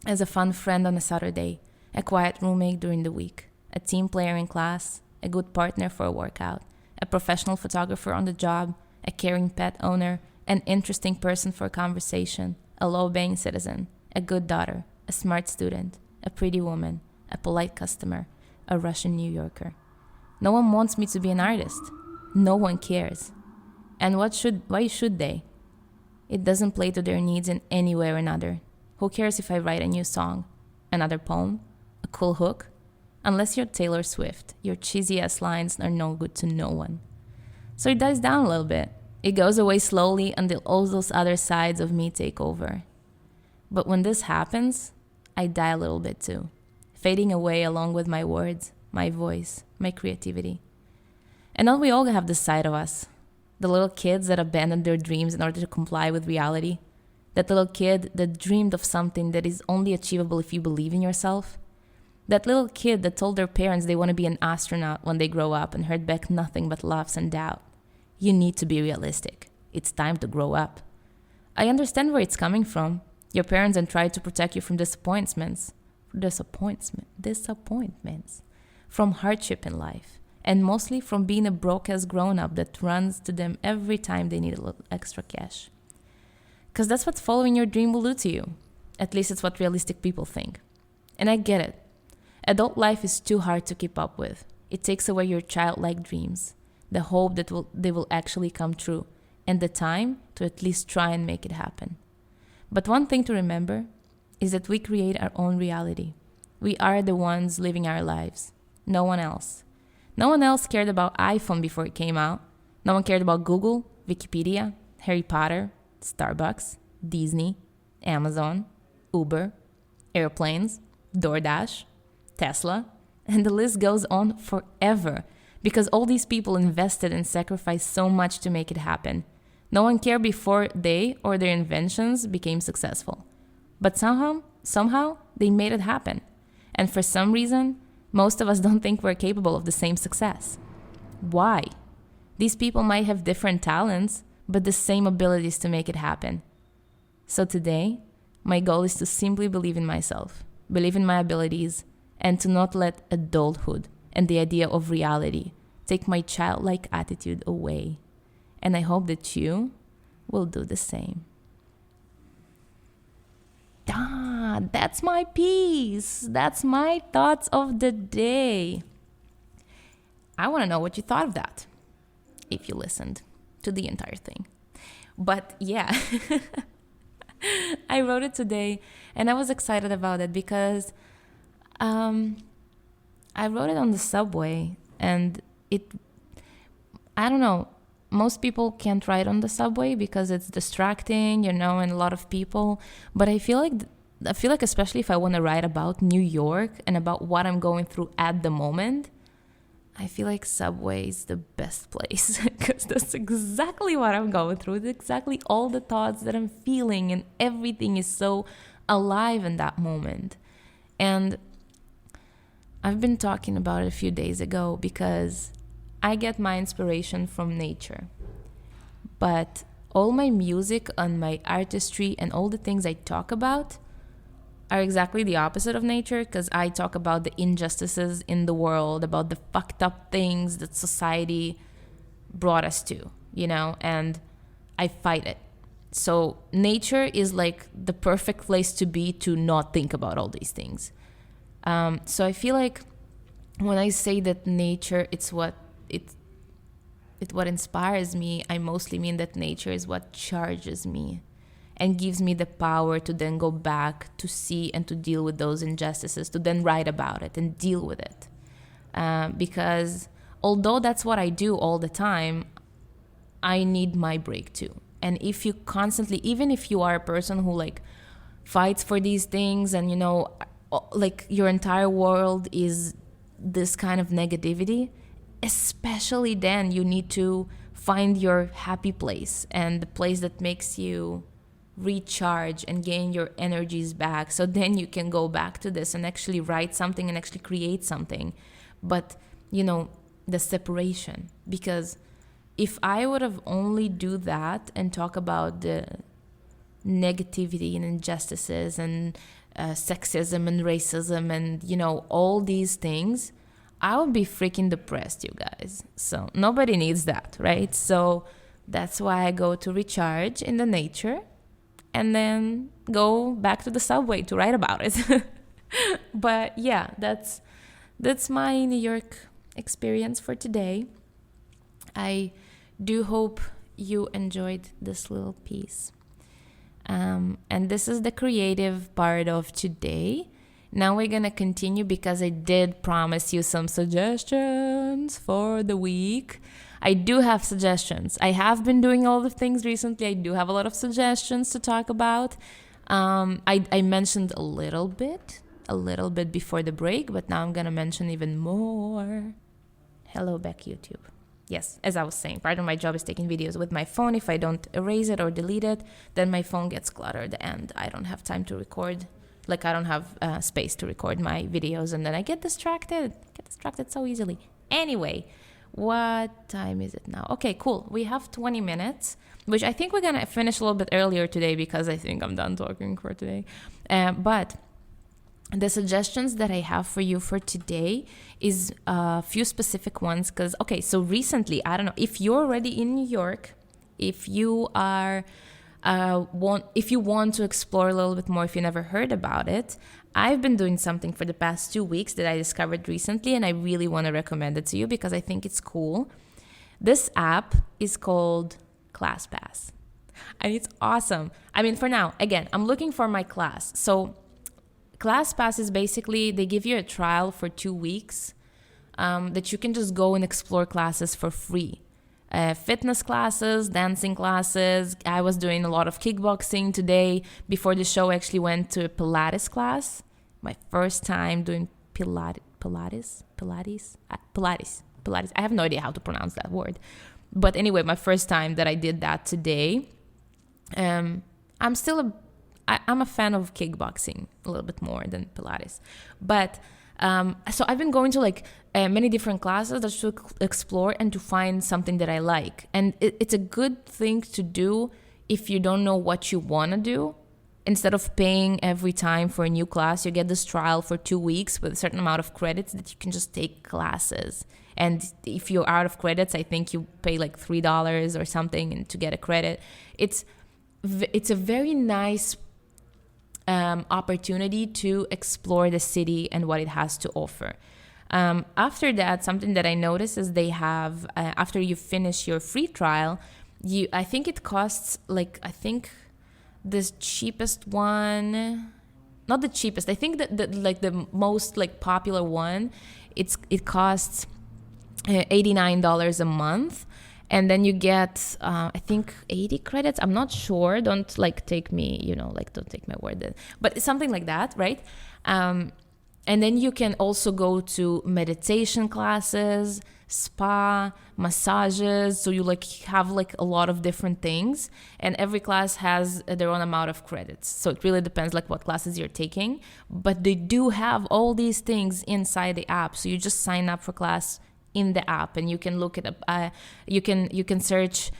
as a fun friend on a Saturday, a quiet roommate during the week, a team player in class, a good partner for a workout, a professional photographer on the job, a caring pet owner, an interesting person for a conversation, a low-paying citizen, a good daughter, a smart student, a pretty woman, a polite customer, a Russian New Yorker. No one wants me to be an artist. No one cares. And why should they? It doesn't play to their needs in any way or another. Who cares if I write a new song, another poem, a cool hook? Unless you're Taylor Swift, your cheesy-ass lines are no good to no one. So it dies down a little bit. It goes away slowly until all those other sides of me take over. But when this happens, I die a little bit too, fading away along with my words, my voice, my creativity. And don't we all have this side of us? The little kids that abandoned their dreams in order to comply with reality? That little kid that dreamed of something that is only achievable if you believe in yourself? That little kid that told their parents they want to be an astronaut when they grow up and heard back nothing but laughs and doubt. You need to be realistic. It's time to grow up. I understand where it's coming from. Your parents have tried to protect you from disappointments, from hardship in life, and mostly from being a broke-ass grown-up that runs to them every time they need a little extra cash. Because that's what following your dream will do to you. At least it's what realistic people think. And I get it. Adult life is too hard to keep up with. It takes away your childlike dreams, the hope that they will actually come true, and the time to at least try and make it happen. But one thing to remember is that we create our own reality. We are the ones living our lives. No one else. No one else cared about iPhone before it came out. No one cared about Google, Wikipedia, Harry Potter, Starbucks, Disney, Amazon, Uber, airplanes, DoorDash, Tesla, and the list goes on forever because all these people invested and sacrificed so much to make it happen. No one cared before they or their inventions became successful. But somehow, they made it happen. And for some reason, most of us don't think we're capable of the same success. Why? These people might have different talents, but the same abilities to make it happen. So today, my goal is to simply believe in myself, believe in my abilities, and to not let adulthood and the idea of reality take my childlike attitude away. And I hope that you will do the same. That's my piece. That's my thoughts of the day. I want to know what you thought of that, if you listened to the entire thing. But yeah, I wrote it today and I was excited about it because I wrote it on the subway and I don't know, most people can't ride on the subway because it's distracting, and a lot of people. But I feel like especially if I want to write about New York and about what I'm going through at the moment, I feel like subway is the best place because that's exactly what I'm going through. It's exactly all the thoughts that I'm feeling, and everything is so alive in that moment. And I've been talking about it a few days ago because I get my inspiration from nature. But all my music and my artistry and all the things I talk about are exactly the opposite of nature, because I talk about the injustices in the world, about the fucked up things that society brought us to, and I fight it. So nature is like the perfect place to be to not think about all these things. So I feel like when I say that nature, it's what inspires me, I mostly mean that nature is what charges me and gives me the power to then go back to see and to deal with those injustices, to then write about it and deal with it. Because although that's what I do all the time, I need my break too. And if you constantly, even if you are a person who fights for these things and, your entire world is this kind of negativity, especially then you need to find your happy place and the place that makes you recharge and gain your energies back. So then you can go back to this and actually write something and actually create something. But, the separation, because if I would have only do that and talk about the negativity and injustices and sexism and racism and, you know, all these things, I would be freaking depressed, you guys. So nobody needs that, right? So that's why I go to recharge in the nature and then go back to the subway to write about it. But yeah, that's my New York experience for today. I do hope you enjoyed this little piece. And this is the creative part of today. Now we're going to continue because I did promise you some suggestions for the week. I do have suggestions. I have been doing all the things recently. I do have a lot of suggestions to talk about. I mentioned a little bit before the break, but now I'm going to mention even more. Hello back, YouTube. Yes, as I was saying, part of my job is taking videos with my phone. If I don't erase it or delete it, then my phone gets cluttered and I don't have time to record. Like, I don't have space to record my videos, and then I get distracted so easily. Anyway, what time is it now? Okay, cool. We have 20 minutes, which I think we're going to finish a little bit earlier today because I think I'm done talking for today. But the suggestions that I have for you for today is a few specific ones. Because, okay, so recently, I don't know, if you're already in New York, if you are... if you want to explore a little bit more, if you never heard about it, I've been doing something for the past 2 weeks that I discovered recently, and I really want to recommend it to you because I think it's cool. This app is called ClassPass, and it's awesome. I mean, for now, again, I'm looking for my class. So ClassPass is basically, they give you a trial for 2 weeks that you can just go and explore classes for free. Fitness classes, dancing classes. I was doing a lot of kickboxing today. Before the show, I actually went to a Pilates class. My first time doing Pilates. I have no idea how to pronounce that word. But anyway, my first time that I did that today. I'm a fan of kickboxing a little bit more than Pilates. But so I've been going to many different classes just to explore and to find something that I like. And it's a good thing to do if you don't know what you want to do. Instead of paying every time for a new class, you get this trial for 2 weeks with a certain amount of credits that you can just take classes. And if you're out of credits, I think you pay like $3 or something and to get a credit. It's a very nice opportunity to explore the city and what it has to offer. After that, something that I noticed is they have, after you finish your free trial, I think it costs the cheapest one, not the cheapest, I think that the most popular one, it costs $89 a month. And then you get, I think, 80 credits. I'm not sure. Don't take me, don't take my word. But it's something like that, right? And then you can also go to meditation classes, spa, massages. So you have a lot of different things. And every class has their own amount of credits. So it really depends what classes you're taking. But they do have all these things inside the app. So you just sign up for class in the app, and you can look it up. You can search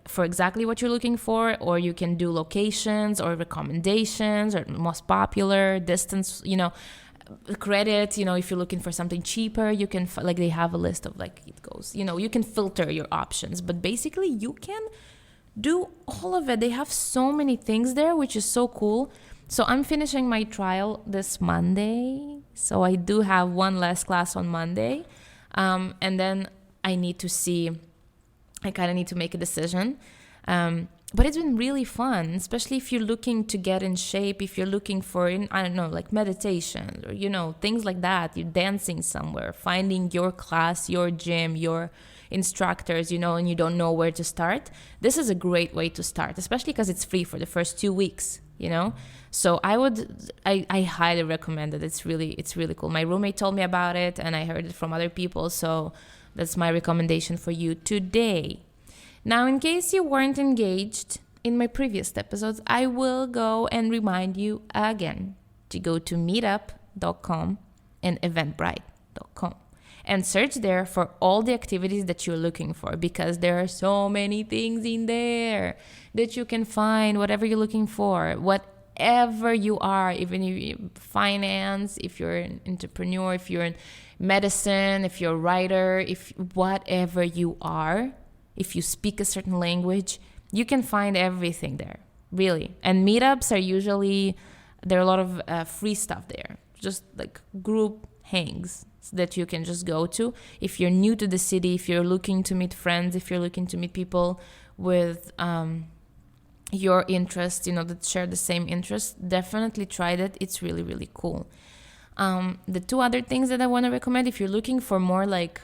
for exactly what you're looking for, or you can do locations or recommendations or most popular distance. Credit. If you're looking for something cheaper, you can they have a list of it goes. You can filter your options, but basically you can do all of it. They have so many things there, which is so cool. So I'm finishing my trial this Monday. So I do have one last class on Monday. And then I kind of need to make a decision. But it's been really fun, especially if you're looking to get in shape, if you're looking for, meditation or, things like that. You're dancing somewhere, finding your class, your gym, your instructors, and you don't know where to start. This is a great way to start, especially because it's free for the first 2 weeks, So I highly recommend it. It's really cool. My roommate told me about it and I heard it from other people. So that's my recommendation for you today. Now, in case you weren't engaged in my previous episodes, I will go and remind you again to go to Meetup.com and Eventbrite.com. and search there for all the activities that you're looking for, because there are so many things in there that you can find whatever you're looking for, whatever you are, even if you finance, if you're an entrepreneur, if you're in medicine, if you're a writer, if whatever you are, if you speak a certain language, you can find everything there, really. And meetups are usually, there are a lot of free stuff there, just like group hangs that you can just go to. If you're new to the city, if you're looking to meet friends, if you're looking to meet people with your interests, that share the same interests, definitely try that. It's really, really cool. The two other things that I want to recommend, if you're looking for more like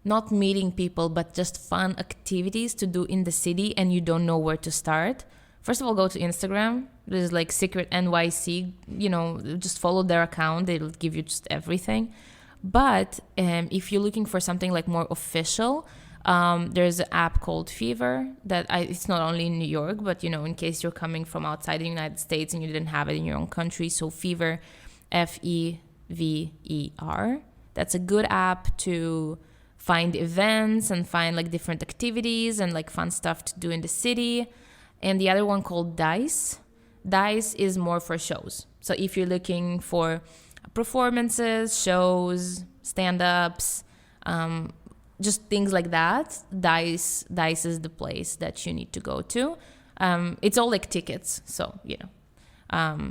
not meeting people, but just fun activities to do in the city and you don't know where to start, first of all, go to Instagram. There's like Secret NYC, just follow their account. They'll give you just everything. But if you're looking for something like more official, there's an app called Fever that it's not only in New York, but in case you're coming from outside the United States and you didn't have it in your own country, so Fever, Fever, that's a good app to find events and find like different activities and like fun stuff to do in the city. And the other one called Dice is more for shows. So if you're looking for performances, shows, stand-ups, just things like that, Dice is the place that you need to go to. It's all like tickets, so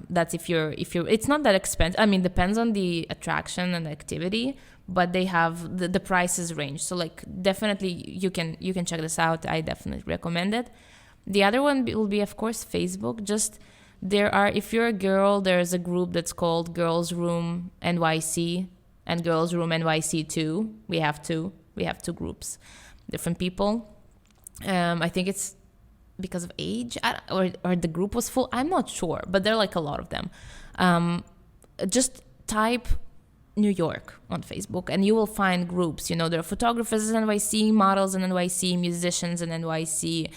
that's if you're it's not that expensive. I mean, depends on the attraction and the activity, but they have the prices range. So like definitely you can check this out. I definitely recommend it. The other one will be, of course, Facebook. Just if you're a girl, there's a group that's called Girls Room NYC and Girls Room NYC 2. We have two groups, different people. I think it's because of age or the group was full. I'm not sure, but there are like a lot of them. Just type New York on Facebook and you will find groups. There are photographers in NYC, models in NYC, musicians in NYC.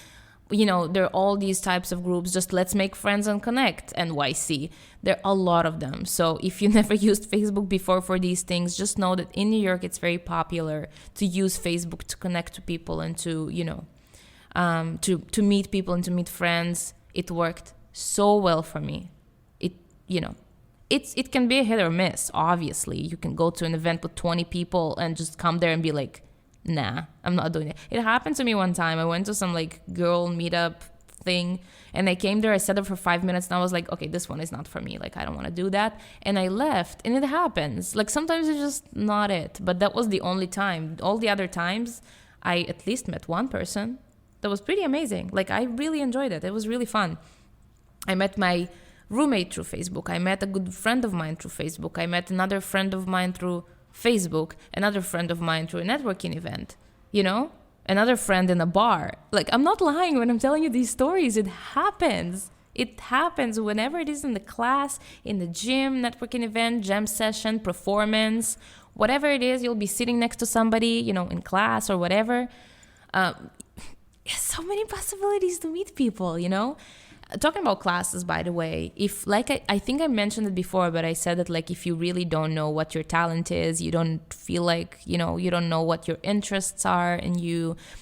There are all these types of groups. Just let's make friends and connect NYC. There are a lot of them. So if you never used Facebook before for these things, just know that in New York, it's very popular to use Facebook to connect to people and to, to meet people and to meet friends. It worked so well for me. It can be a hit or miss, obviously. You can go to an event with 20 people and just come there and be like, nah, I'm not doing it. It happened to me one time. I went to some like girl meetup thing and I came there, I sat up for 5 minutes and I was like, okay, this one is not for me. Like, I don't want to do that. And I left, and it happens. Like sometimes it's just not it, but that was the only time. All the other times I at least met one person that was pretty amazing. Like I really enjoyed it. It was really fun. I met my roommate through Facebook. I met a good friend of mine through Facebook. I met another friend of mine through Facebook, another friend of mine through a networking event, another friend in a bar. Like, I'm not lying when I'm telling you these stories. It happens. It happens whenever it is in the class, in the gym, networking event, jam session, performance, whatever it is, you'll be sitting next to somebody, in class or whatever. So many possibilities to meet people, Talking about classes, by the way, if I think I mentioned it before, but I said that like if you really don't know what your talent is, you don't feel like, you don't know what your interests are, and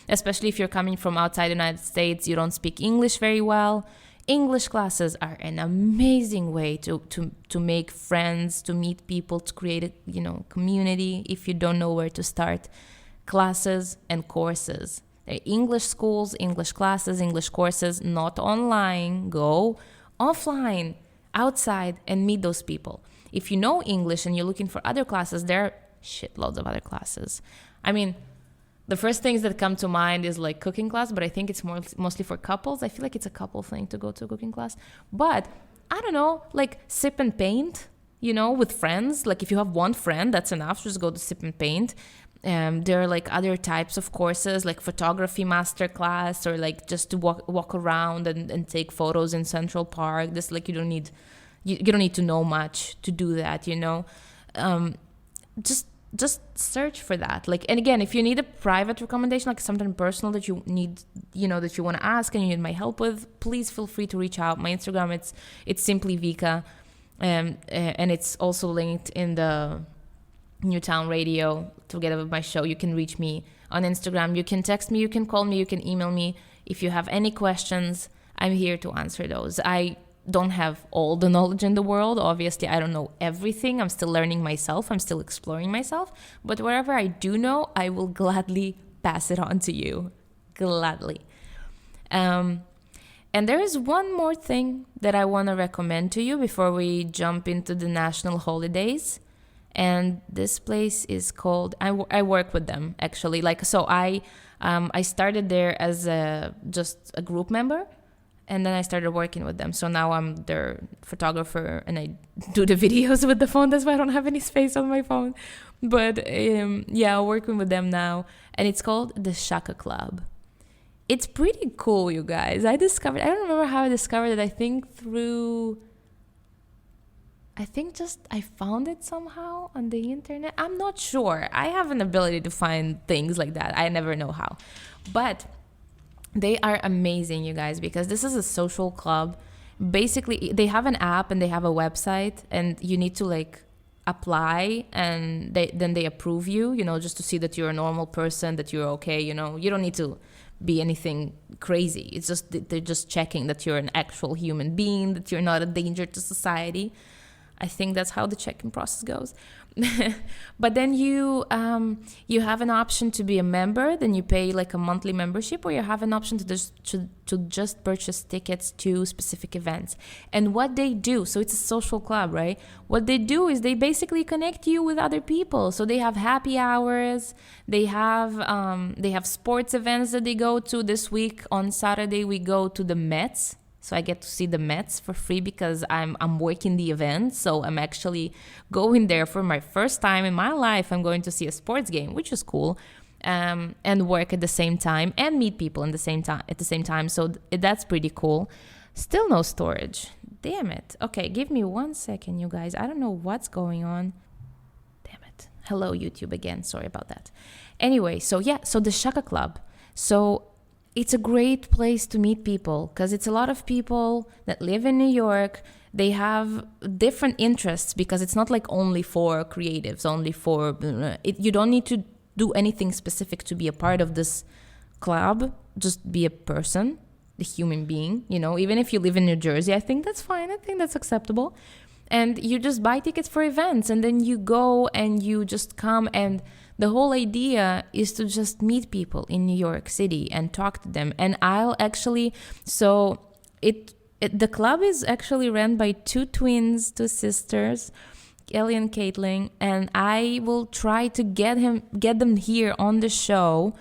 especially if you're coming from outside the United States, you don't speak English very well. English classes are an amazing way to make friends, to meet people, to create a community if you don't know where to start. Classes and courses. English schools, English classes, English courses, not online. Go offline, outside, and meet those people. If you know English and you're looking for other classes, there are shitloads of other classes. I mean, the first things that come to mind is like cooking class, but I think it's mostly for couples. I feel like it's a couple thing to go to a cooking class. But I don't know, like sip and paint, with friends. Like if you have one friend, that's enough. Just go to sip and paint. There are like other types of courses, like photography masterclass, or like just to walk around and take photos in Central Park. This like you don't need to know much to do that, Just search for that. Like, and again, if you need a private recommendation, like something personal that you need, that you want to ask and you need my help with, please feel free to reach out. My Instagram, it's simply Vika, and it's also linked in the Newtown Radio, together with my show. You can reach me on Instagram. You can text me, you can call me, you can email me. If you have any questions, I'm here to answer those. I don't have all the knowledge in the world. Obviously, I don't know everything. I'm still learning myself. I'm still exploring myself. But wherever I do know, I will gladly pass it on to you. Gladly. And there is one more thing that I want to recommend to you before we jump into the national holidays. And this place is called, I work with them actually. I started there as just a group member, and then I started working with them. So now I'm their photographer and I do the videos with the phone. That's why I don't have any space on my phone. But working with them now. And it's called the Shaka Club. It's pretty cool, you guys. I don't remember how I discovered it. I found it somehow on the internet. I'm not sure. I have an ability to find things like that. I never know how. But they are amazing, you guys, because this is a social club. Basically, they have an app and they have a website, and you need to apply, and then they approve you, just to see that you're a normal person, that you're okay, you don't need to be anything crazy. It's just, they're just checking that you're an actual human being, that you're not a danger to society. I think that's how the check-in process goes. But then you have an option to be a member. Then you pay a monthly membership, or you have an option to just purchase tickets to specific events. And what they do, so it's a social club, right? What they do is they basically connect you with other people. So they have happy hours. They have sports events that they go to. This week on Saturday we go to the Mets. So I get to see the Mets for free because I'm working the event. So I'm actually going there for my first time in my life. I'm going to see a sports game, which is cool, and work at the same time and meet people at the same time. So that's pretty cool. Still no storage. Damn it. Okay, give me 1 second, you guys. I don't know what's going on. Damn it. Hello, YouTube again. Sorry about that. Anyway, so the Shaka Club. So it's a great place to meet people because it's a lot of people that live in New York. They have different interests because it's not only for creatives, only for... you don't need to do anything specific to be a part of this club. Just be a person, a human being, even if you live in New Jersey, I think that's fine. I think that's acceptable. And you just buy tickets for events, and then you go and you just come, and the whole idea is to just meet people in New York City and talk to them. And I'll actually, the club is actually run by two sisters, Kelly and Caitlin, and I will try to get them here on the show.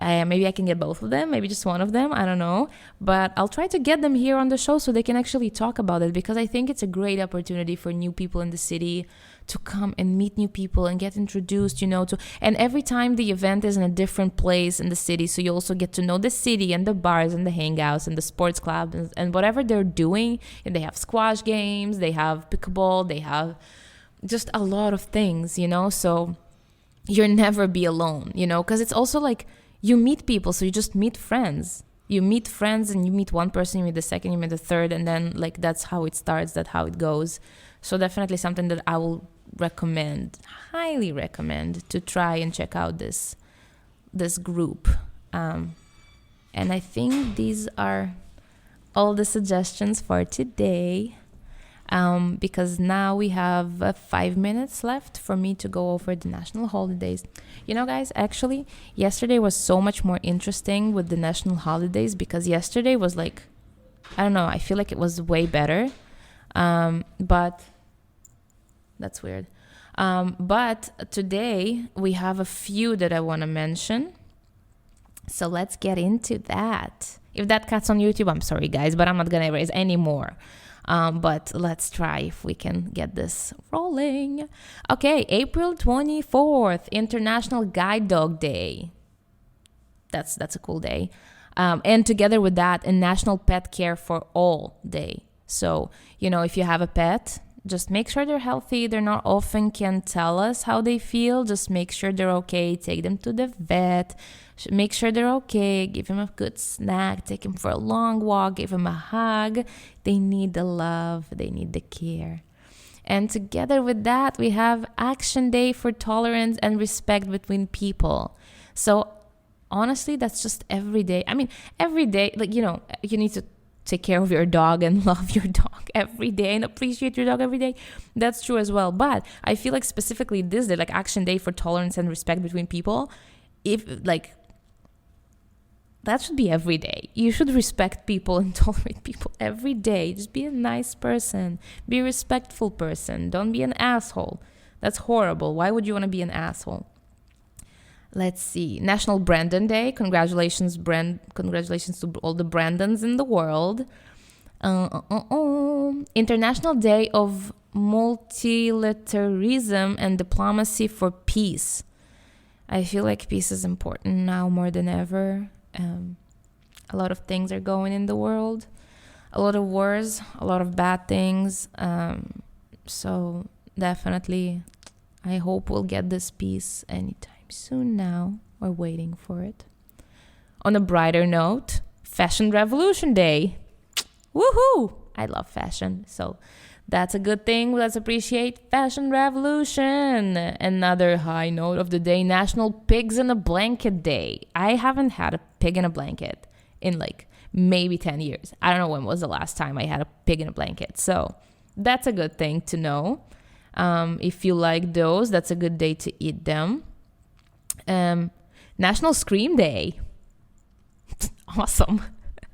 Maybe I can get both of them, maybe just one of them, I don't know. But I'll try to get them here on the show so they can actually talk about it, because I think it's a great opportunity for new people in the city to come and meet new people and get introduced, and every time the event is in a different place in the city, so you also get to know the city and the bars and the hangouts and the sports club and whatever they're doing. And they have squash games, they have pickleball, they have just a lot of things, so you'll never be alone, because it's also you meet people, so you just meet friends. You meet friends and you meet one person, you meet the second, you meet the third, and then that's how it starts, that's how it goes. So definitely something that I will highly recommend to try and check out this group. And I think these are all the suggestions for today. Because now we have 5 minutes left for me to go over the national holidays. Guys, actually, yesterday was so much more interesting with the national holidays, because yesterday was I don't know, I feel like it was way better. But that's weird. But today we have a few that I want to mention. So let's get into that. If that cuts on YouTube, I'm sorry, guys, but I'm not going to erase any more. But let's try if we can get this rolling. Okay, April 24th, International Guide Dog Day. That's a cool day. And together with that, a National Pet Care for All Day. So, if you have a pet, just make sure they're healthy. They're not often can tell us how they feel. Just make sure they're okay. Take them to the vet. Make sure they're okay. Give them a good snack. Take them for a long walk. Give them a hug. They need the love. They need the care. And together with that, we have Action Day for Tolerance and Respect Between People. So honestly, that's just every day. I mean, every day, like, you need to take care of your dog and love your dog every day and appreciate your dog every day. That's true as well. But I feel like specifically this day, like Action Day for Tolerance and Respect Between People, if like that should be every day. You should respect people and tolerate people every day. Just be a nice person. Be a respectful person. Don't be an asshole. That's horrible. Why would you want to be an asshole? Let's see. National Brandon Day. Congratulations to all the Brandons in the world. International Day of Multilateralism and Diplomacy for Peace. I feel like peace is important now more than ever. A lot of things are going in the world. A lot of wars, a lot of bad things. So definitely, I hope we'll get this peace anytime soon now. We're waiting for it. On a brighter note, Fashion Revolution Day. Woohoo! I love fashion, so that's a good thing. Let's appreciate Fashion Revolution. Another high note of the day, National Pigs in a Blanket Day. I haven't had a pig in a blanket in like maybe 10 years. I don't know when was the last time I had a pig in a blanket. So that's a good thing to know. If you like those, that's a good day to eat them. National Scream Day. Awesome.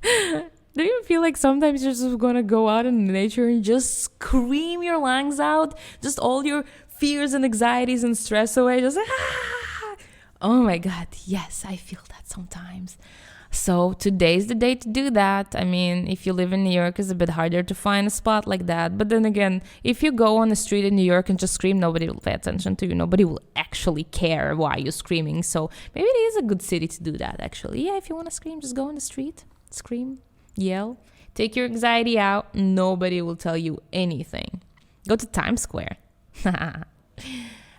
Do you feel like sometimes you're just gonna go out in nature and just scream your lungs out? Just all your fears and anxieties and stress away. Just oh my God, yes, I feel that sometimes. So today's the day to do that. I mean, if you live in New York, it's a bit harder to find a spot like that. But then again, if you go on the street in New York and just scream, nobody will pay attention to you. Nobody will actually care why you're screaming. So maybe it is a good city to do that, actually. Yeah, if you want to scream, just go on the street, scream, yell, take your anxiety out. Nobody will tell you anything. Go to Times Square.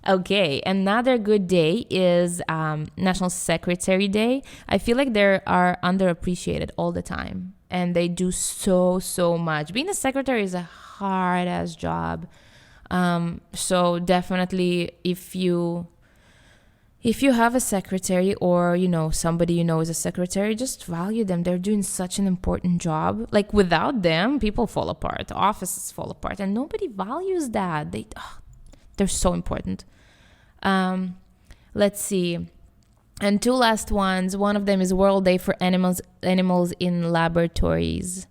Okay, another good day is National Secretary Day. I feel like they are underappreciated all the time, and they do so much. Being a secretary is a hard-ass job. So definitely, if you have a secretary or, somebody is a secretary, just value them. They're doing such an important job. Like, without them, people fall apart. Offices fall apart. And nobody values that. They're so important. Let's see. And two last ones. One of them is World Day for Animals in Laboratories.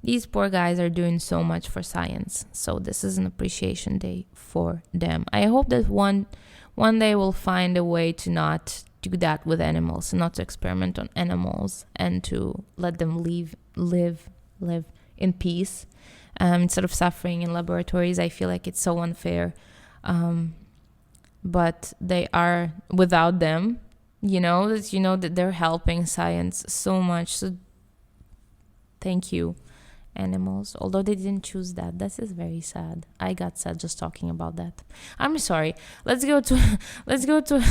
These poor guys are doing so much for science. So this is an appreciation day for them. I hope that one day we'll find a way to not do that with animals, not to experiment on animals, and to let them live in peace instead of suffering in laboratories. I feel like it's so unfair. But they are, without them, that they're helping science so much. So thank you, animals. Although they didn't choose that. This is very sad. I got sad just talking about that. I'm sorry. Let's go to a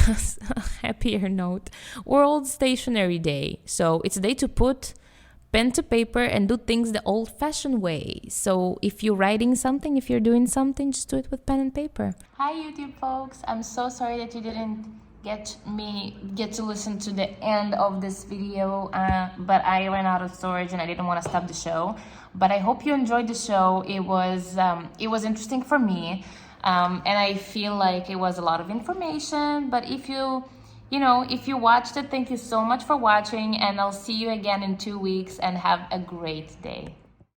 happier note. World Stationery Day. So it's a day to put pen to paper and do things the old-fashioned way. So if you're writing something, if you're doing something, just do it with pen and paper. Hi, YouTube folks. I'm so sorry that you didn't get to listen to the end of this video, but I ran out of storage and I didn't want to stop the show. But I hope you enjoyed the show. It was interesting for me, and I feel like it was a lot of information. But if you watched it, thank you so much for watching, and I'll see you again in 2 weeks, and have a great day.